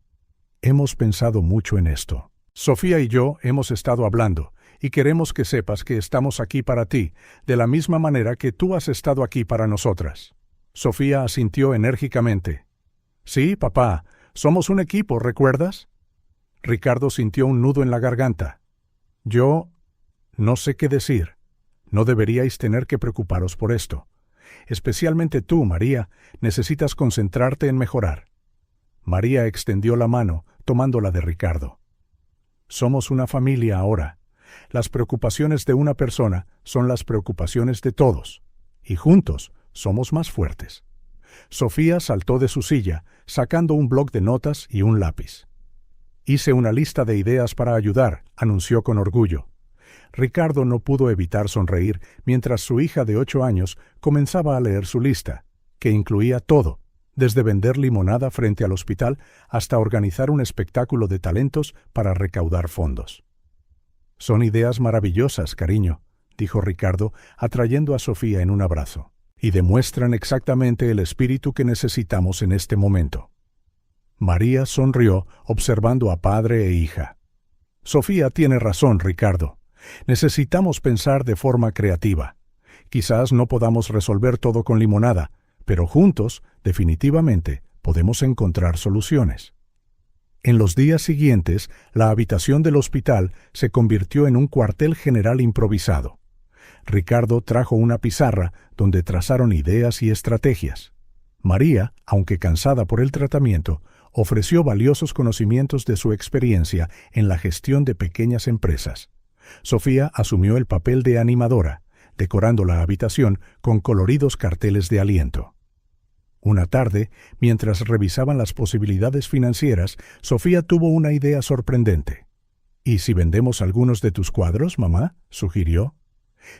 «Hemos pensado mucho en esto. Sofía y yo hemos estado hablando, y queremos que sepas que estamos aquí para ti, de la misma manera que tú has estado aquí para nosotras». Sofía asintió enérgicamente. «Sí, papá, somos un equipo, ¿recuerdas?» Ricardo sintió un nudo en la garganta. «Yo no sé qué decir. No deberíais tener que preocuparos por esto. Especialmente tú, María, necesitas concentrarte en mejorar». María extendió la mano, tomándola de Ricardo. «Somos una familia ahora. Las preocupaciones de una persona son las preocupaciones de todos, y juntos somos más fuertes». Sofía saltó de su silla, sacando un bloc de notas y un lápiz. «Hice una lista de ideas para ayudar», anunció con orgullo. Ricardo no pudo evitar sonreír mientras su hija de 8 años comenzaba a leer su lista, que incluía todo, desde vender limonada frente al hospital hasta organizar un espectáculo de talentos para recaudar fondos. «Son ideas maravillosas, cariño», dijo Ricardo, atrayendo a Sofía en un abrazo, «y demuestran exactamente el espíritu que necesitamos en este momento». María sonrió, observando a padre e hija. «Sofía tiene razón, Ricardo. Necesitamos pensar de forma creativa. Quizás no podamos resolver todo con limonada, pero juntos, definitivamente, podemos encontrar soluciones». En los días siguientes, la habitación del hospital se convirtió en un cuartel general improvisado. Ricardo trajo una pizarra donde trazaron ideas y estrategias. María, aunque cansada por el tratamiento, ofreció valiosos conocimientos de su experiencia en la gestión de pequeñas empresas. Sofía asumió el papel de animadora, decorando la habitación con coloridos carteles de aliento. Una tarde, mientras revisaban las posibilidades financieras, Sofía tuvo una idea sorprendente. «¿Y si vendemos algunos de tus cuadros, mamá?», sugirió.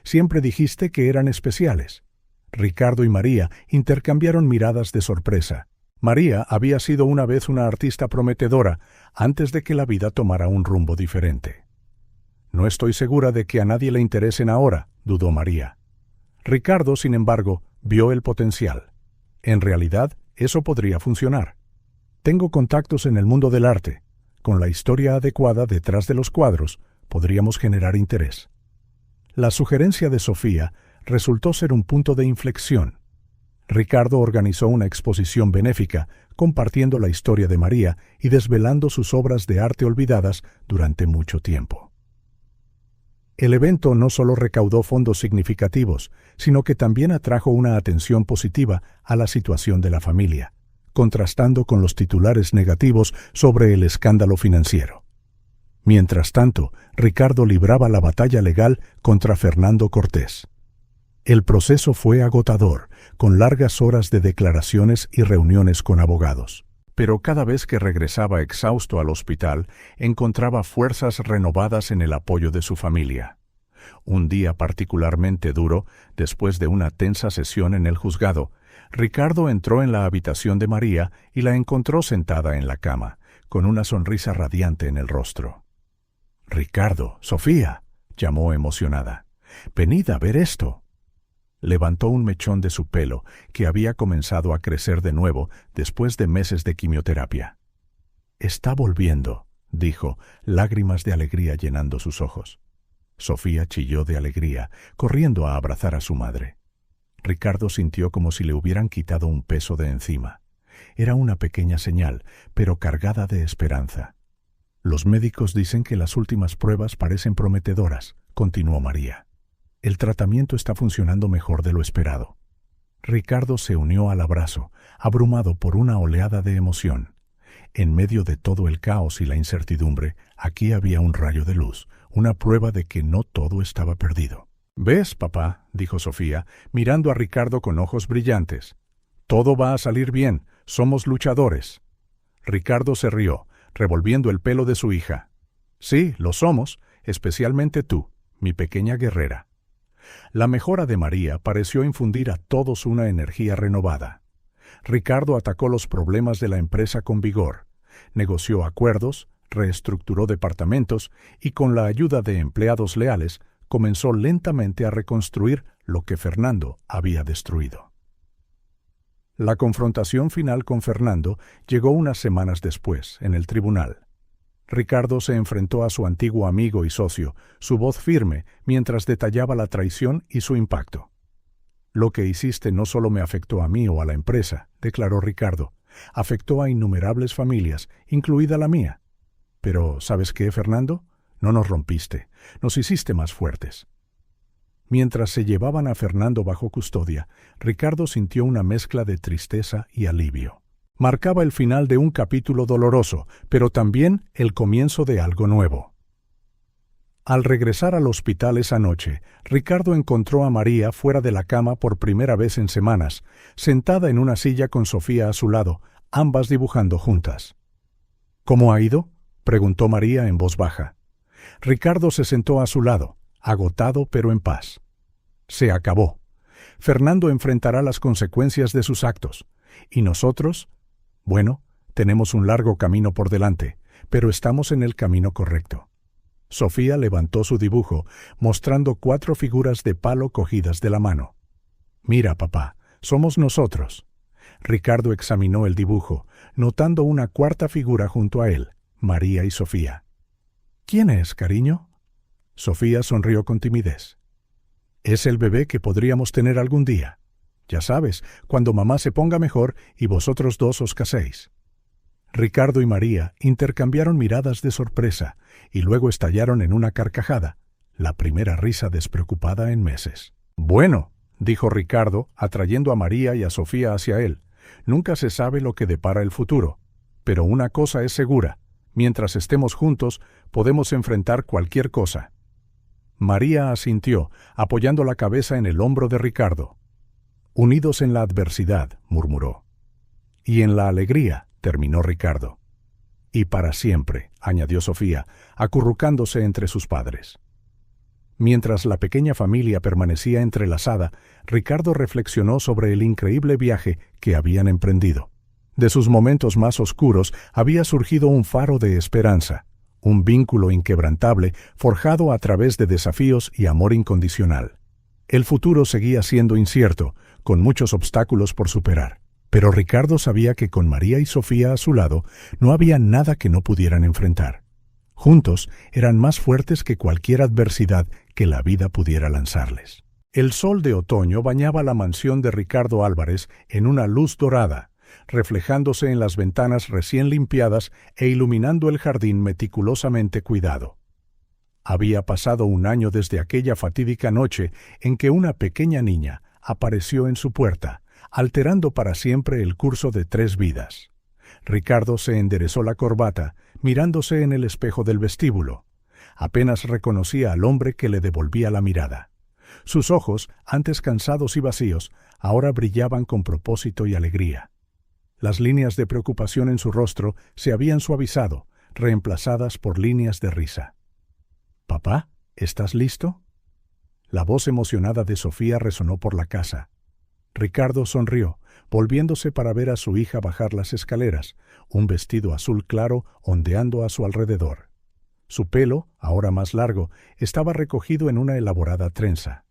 «Siempre dijiste que eran especiales». Ricardo y María intercambiaron miradas de sorpresa. María había sido una vez una artista prometedora antes de que la vida tomara un rumbo diferente. «No estoy segura de que a nadie le interesen ahora», dudó María. Ricardo, sin embargo, vio el potencial. «En realidad, eso podría funcionar. Tengo contactos en el mundo del arte. Con la historia adecuada detrás de los cuadros, podríamos generar interés». La sugerencia de Sofía resultó ser un punto de inflexión. Ricardo organizó una exposición benéfica, compartiendo la historia de María y desvelando sus obras de arte olvidadas durante mucho tiempo. El evento no solo recaudó fondos significativos, sino que también atrajo una atención positiva a la situación de la familia, contrastando con los titulares negativos sobre el escándalo financiero. Mientras tanto, Ricardo libraba la batalla legal contra Fernando Cortés. El proceso fue agotador, con largas horas de declaraciones y reuniones con abogados. Pero cada vez que regresaba exhausto al hospital, encontraba fuerzas renovadas en el apoyo de su familia. Un día particularmente duro, después de una tensa sesión en el juzgado, Ricardo entró en la habitación de María y la encontró sentada en la cama, con una sonrisa radiante en el rostro. «Ricardo, Sofía», llamó emocionada. «Venid a ver esto». Levantó un mechón de su pelo, que había comenzado a crecer de nuevo después de meses de quimioterapia. «Está volviendo», dijo, lágrimas de alegría llenando sus ojos. Sofía chilló de alegría, corriendo a abrazar a su madre. Ricardo sintió como si le hubieran quitado un peso de encima. Era una pequeña señal, pero cargada de esperanza. «Los médicos dicen que las últimas pruebas parecen prometedoras», continuó María. «El tratamiento está funcionando mejor de lo esperado». Ricardo se unió al abrazo, abrumado por una oleada de emoción. En medio de todo el caos y la incertidumbre, aquí había un rayo de luz, una prueba de que no todo estaba perdido. «¿Ves, papá?», dijo Sofía, mirando a Ricardo con ojos brillantes. «Todo va a salir bien, somos luchadores». Ricardo se rió, revolviendo el pelo de su hija. «Sí, lo somos, especialmente tú, mi pequeña guerrera». La mejora de María pareció infundir a todos una energía renovada. Ricardo atacó los problemas de la empresa con vigor, negoció acuerdos, reestructuró departamentos y con la ayuda de empleados leales comenzó lentamente a reconstruir lo que Fernando había destruido. La confrontación final con Fernando llegó unas semanas después, en el tribunal. Ricardo se enfrentó a su antiguo amigo y socio, su voz firme, mientras detallaba la traición y su impacto. «Lo que hiciste no solo me afectó a mí o a la empresa», declaró Ricardo, «afectó a innumerables familias, incluida la mía. Pero, ¿sabes qué, Fernando? No nos rompiste, nos hiciste más fuertes». Mientras se llevaban a Fernando bajo custodia, Ricardo sintió una mezcla de tristeza y alivio. Marcaba el final de un capítulo doloroso, pero también el comienzo de algo nuevo. Al regresar al hospital esa noche, Ricardo encontró a María fuera de la cama por primera vez en semanas, sentada en una silla con Sofía a su lado, ambas dibujando juntas. «¿Cómo ha ido?», preguntó María en voz baja. Ricardo se sentó a su lado, agotado pero en paz. «Se acabó. Fernando enfrentará las consecuencias de sus actos. ¿Y nosotros? Bueno, tenemos un largo camino por delante, pero estamos en el camino correcto». Sofía levantó su dibujo, mostrando 4 figuras de palo cogidas de la mano. «Mira, papá, somos nosotros». Ricardo examinó el dibujo, notando una 4ª figura junto a él, María y Sofía. «¿Quién es, cariño?». Sofía sonrió con timidez. «Es el bebé que podríamos tener algún día. Ya sabes, cuando mamá se ponga mejor y vosotros dos os caséis». Ricardo y María intercambiaron miradas de sorpresa y luego estallaron en una carcajada, la primera risa despreocupada en meses. «Bueno», dijo Ricardo, atrayendo a María y a Sofía hacia él, «nunca se sabe lo que depara el futuro, pero una cosa es segura, mientras estemos juntos podemos enfrentar cualquier cosa». María asintió, apoyando la cabeza en el hombro de Ricardo. «Unidos en la adversidad», murmuró. «Y en la alegría», terminó Ricardo. «Y para siempre», añadió Sofía, acurrucándose entre sus padres. Mientras la pequeña familia permanecía entrelazada, Ricardo reflexionó sobre el increíble viaje que habían emprendido. De sus momentos más oscuros había surgido un faro de esperanza, un vínculo inquebrantable forjado a través de desafíos y amor incondicional. El futuro seguía siendo incierto, con muchos obstáculos por superar. Pero Ricardo sabía que con María y Sofía a su lado no había nada que no pudieran enfrentar. Juntos eran más fuertes que cualquier adversidad que la vida pudiera lanzarles. El sol de otoño bañaba la mansión de Ricardo Álvarez en una luz dorada, reflejándose en las ventanas recién limpiadas e iluminando el jardín meticulosamente cuidado. Había pasado un año desde aquella fatídica noche en que una pequeña niña apareció en su puerta, alterando para siempre el curso de 3 vidas. Ricardo se enderezó la corbata, mirándose en el espejo del vestíbulo. Apenas reconocía al hombre que le devolvía la mirada. Sus ojos, antes cansados y vacíos, ahora brillaban con propósito y alegría. Las líneas de preocupación en su rostro se habían suavizado, reemplazadas por líneas de risa. «Papá, ¿estás listo?». La voz emocionada de Sofía resonó por la casa. Ricardo sonrió, volviéndose para ver a su hija bajar las escaleras, un vestido azul claro ondeando a su alrededor. Su pelo, ahora más largo, estaba recogido en una elaborada trenza.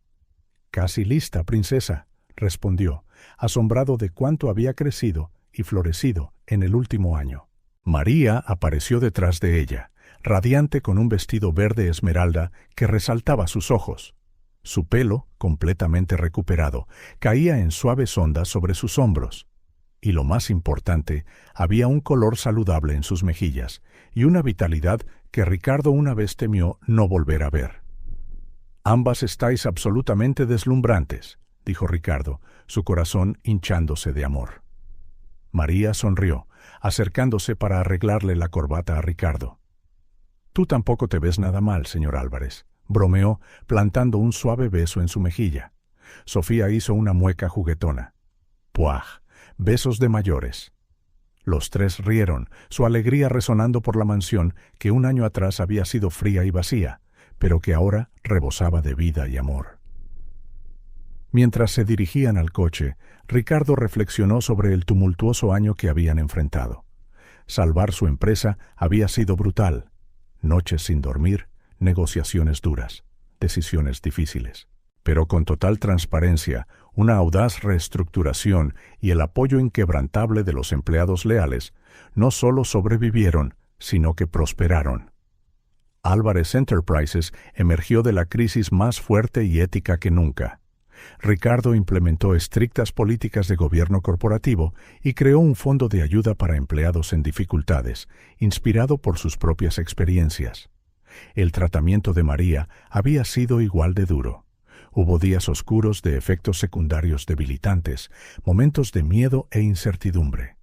«Casi lista, princesa», respondió, asombrado de cuánto había crecido y florecido en el último año. María apareció detrás de ella, radiante con un vestido verde esmeralda que resaltaba sus ojos. Su pelo, completamente recuperado, caía en suaves ondas sobre sus hombros. Y lo más importante, había un color saludable en sus mejillas y una vitalidad que Ricardo una vez temió no volver a ver. «Ambas estáis absolutamente deslumbrantes», dijo Ricardo, su corazón hinchándose de amor. María sonrió, acercándose para arreglarle la corbata a Ricardo. «Tú tampoco te ves nada mal, señor Álvarez», bromeó, plantando un suave beso en su mejilla. Sofía hizo una mueca juguetona. «Puaj, besos de mayores». Los 3 rieron, su alegría resonando por la mansión que un año atrás había sido fría y vacía, pero que ahora rebosaba de vida y amor. Mientras se dirigían al coche, Ricardo reflexionó sobre el tumultuoso año que habían enfrentado. Salvar su empresa había sido brutal. Noches sin dormir, negociaciones duras, decisiones difíciles. Pero con total transparencia, una audaz reestructuración y el apoyo inquebrantable de los empleados leales, no solo sobrevivieron, sino que prosperaron. Álvarez Enterprises emergió de la crisis más fuerte y ética que nunca. Ricardo implementó estrictas políticas de gobierno corporativo y creó un fondo de ayuda para empleados en dificultades, inspirado por sus propias experiencias. El tratamiento de María había sido igual de duro. Hubo días oscuros de efectos secundarios debilitantes, momentos de miedo e incertidumbre.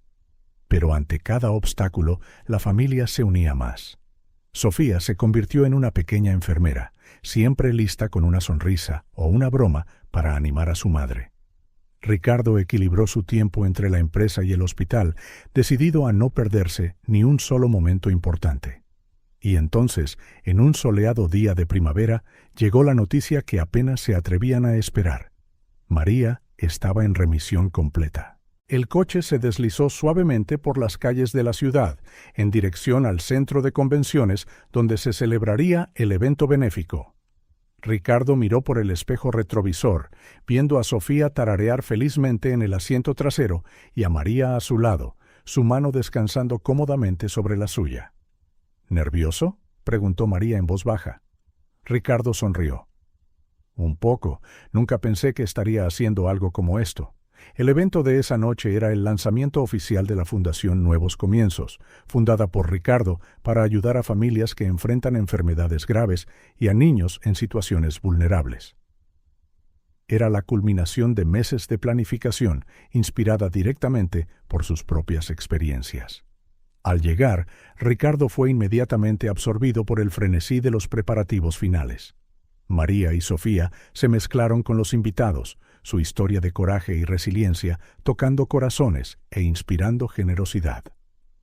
Pero ante cada obstáculo, la familia se unía más. Sofía se convirtió en una pequeña enfermera, siempre lista con una sonrisa o una broma para animar a su madre. Ricardo equilibró su tiempo entre la empresa y el hospital, decidido a no perderse ni un solo momento importante. Y entonces, en un soleado día de primavera, llegó la noticia que apenas se atrevían a esperar. María estaba en remisión completa. El coche se deslizó suavemente por las calles de la ciudad, en dirección al centro de convenciones donde se celebraría el evento benéfico. Ricardo miró por el espejo retrovisor, viendo a Sofía tararear felizmente en el asiento trasero y a María a su lado, su mano descansando cómodamente sobre la suya. «¿Nervioso?», preguntó María en voz baja. Ricardo sonrió. «Un poco. Nunca pensé que estaría haciendo algo como esto». El evento de esa noche era el lanzamiento oficial de la Fundación Nuevos Comienzos, fundada por Ricardo para ayudar a familias que enfrentan enfermedades graves y a niños en situaciones vulnerables. Era la culminación de meses de planificación, inspirada directamente por sus propias experiencias. Al llegar, Ricardo fue inmediatamente absorbido por el frenesí de los preparativos finales. María y Sofía se mezclaron con los invitados, su historia de coraje y resiliencia tocando corazones e inspirando generosidad.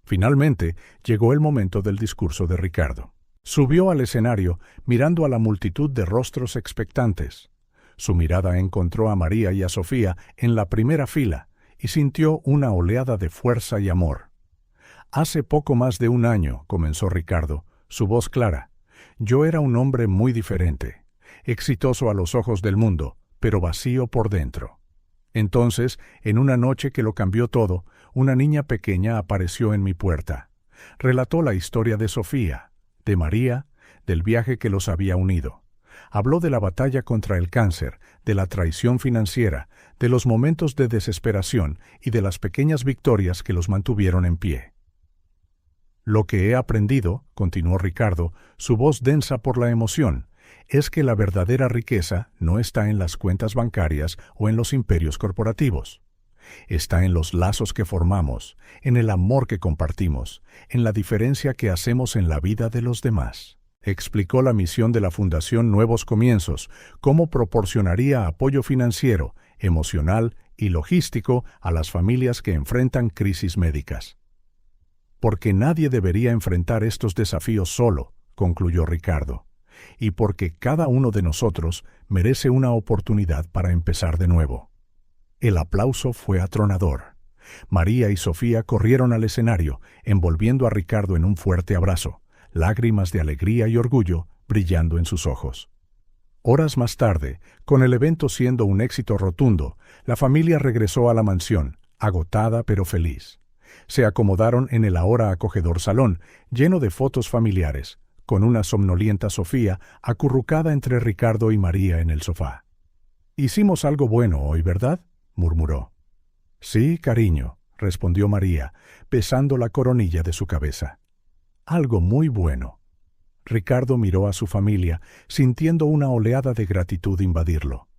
Finalmente, llegó el momento del discurso de Ricardo. Subió al escenario mirando a la multitud de rostros expectantes. Su mirada encontró a María y a Sofía en la primera fila y sintió una oleada de fuerza y amor. «Hace poco más de un año», comenzó Ricardo, su voz clara, «yo era un hombre muy diferente, exitoso a los ojos del mundo, pero vacío por dentro. Entonces, en una noche que lo cambió todo, una niña pequeña apareció en mi puerta. Relató la historia de Sofía, de María, del viaje que los había unido. Habló de la batalla contra el cáncer, de la traición financiera, de los momentos de desesperación y de las pequeñas victorias que los mantuvieron en pie. Lo que he aprendido, continuó Ricardo, su voz densa por la emoción, es que la verdadera riqueza no está en las cuentas bancarias o en los imperios corporativos. Está en los lazos que formamos, en el amor que compartimos, en la diferencia que hacemos en la vida de los demás. Explicó la misión de la Fundación Nuevos Comienzos, cómo proporcionaría apoyo financiero, emocional y logístico a las familias que enfrentan crisis médicas. Porque nadie debería enfrentar estos desafíos solo, concluyó Ricardo, y porque cada uno de nosotros merece una oportunidad para empezar de nuevo. El aplauso fue atronador. María y Sofía corrieron al escenario, envolviendo a Ricardo en un fuerte abrazo, lágrimas de alegría y orgullo brillando en sus ojos. Horas más tarde, con el evento siendo un éxito rotundo, la familia regresó a la mansión, agotada pero feliz. Se acomodaron en el ahora acogedor salón, lleno de fotos familiares, con una somnolienta Sofía acurrucada entre Ricardo y María en el sofá. «Hicimos algo bueno hoy, ¿verdad?», murmuró. «Sí, cariño», respondió María, besando la coronilla de su cabeza. «Algo muy bueno». Ricardo miró a su familia, sintiendo una oleada de gratitud invadirlo.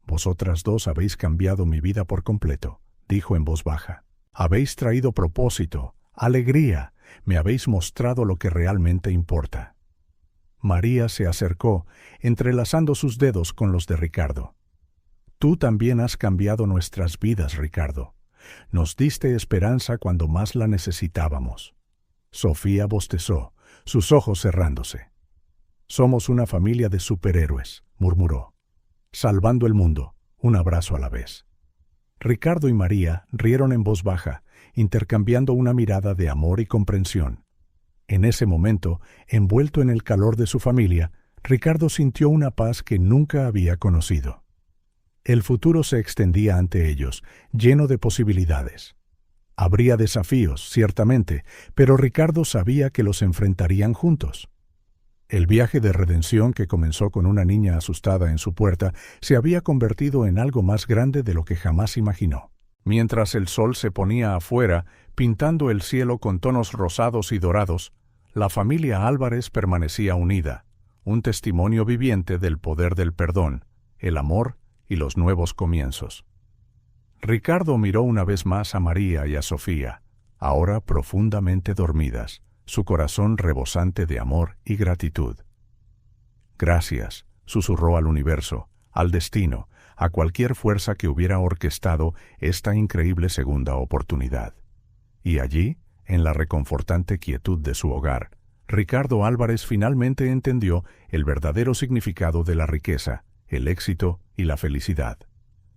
«Vosotras dos habéis cambiado mi vida por completo», dijo en voz baja. «Habéis traído propósito, alegría, me habéis mostrado lo que realmente importa». María se acercó, entrelazando sus dedos con los de Ricardo. «Tú también has cambiado nuestras vidas, Ricardo. Nos diste esperanza cuando más la necesitábamos». Sofía bostezó, sus ojos cerrándose. «Somos una familia de superhéroes», murmuró. «Salvando el mundo, un abrazo a la vez». Ricardo y María rieron en voz baja, intercambiando una mirada de amor y comprensión. En ese momento, envuelto en el calor de su familia, Ricardo sintió una paz que nunca había conocido. El futuro se extendía ante ellos, lleno de posibilidades. Habría desafíos, ciertamente, pero Ricardo sabía que los enfrentarían juntos. El viaje de redención que comenzó con una niña asustada en su puerta se había convertido en algo más grande de lo que jamás imaginó. Mientras el sol se ponía afuera, pintando el cielo con tonos rosados y dorados, la familia Álvarez permanecía unida, un testimonio viviente del poder del perdón, el amor y los nuevos comienzos. Ricardo miró una vez más a María y a Sofía, ahora profundamente dormidas, su corazón rebosante de amor y gratitud. «Gracias», susurró al universo, al destino, a cualquier fuerza que hubiera orquestado esta increíble segunda oportunidad. Y allí, en la reconfortante quietud de su hogar, Ricardo Álvarez finalmente entendió el verdadero significado de la riqueza, el éxito y la felicidad.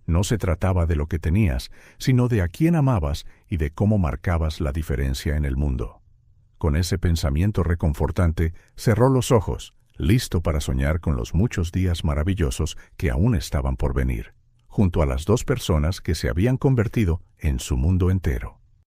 No se trataba de lo que tenías, sino de a quién amabas y de cómo marcabas la diferencia en el mundo. Con ese pensamiento reconfortante, cerró los ojos, listo para soñar con los muchos días maravillosos que aún estaban por venir, junto a las dos personas que se habían convertido en su mundo entero.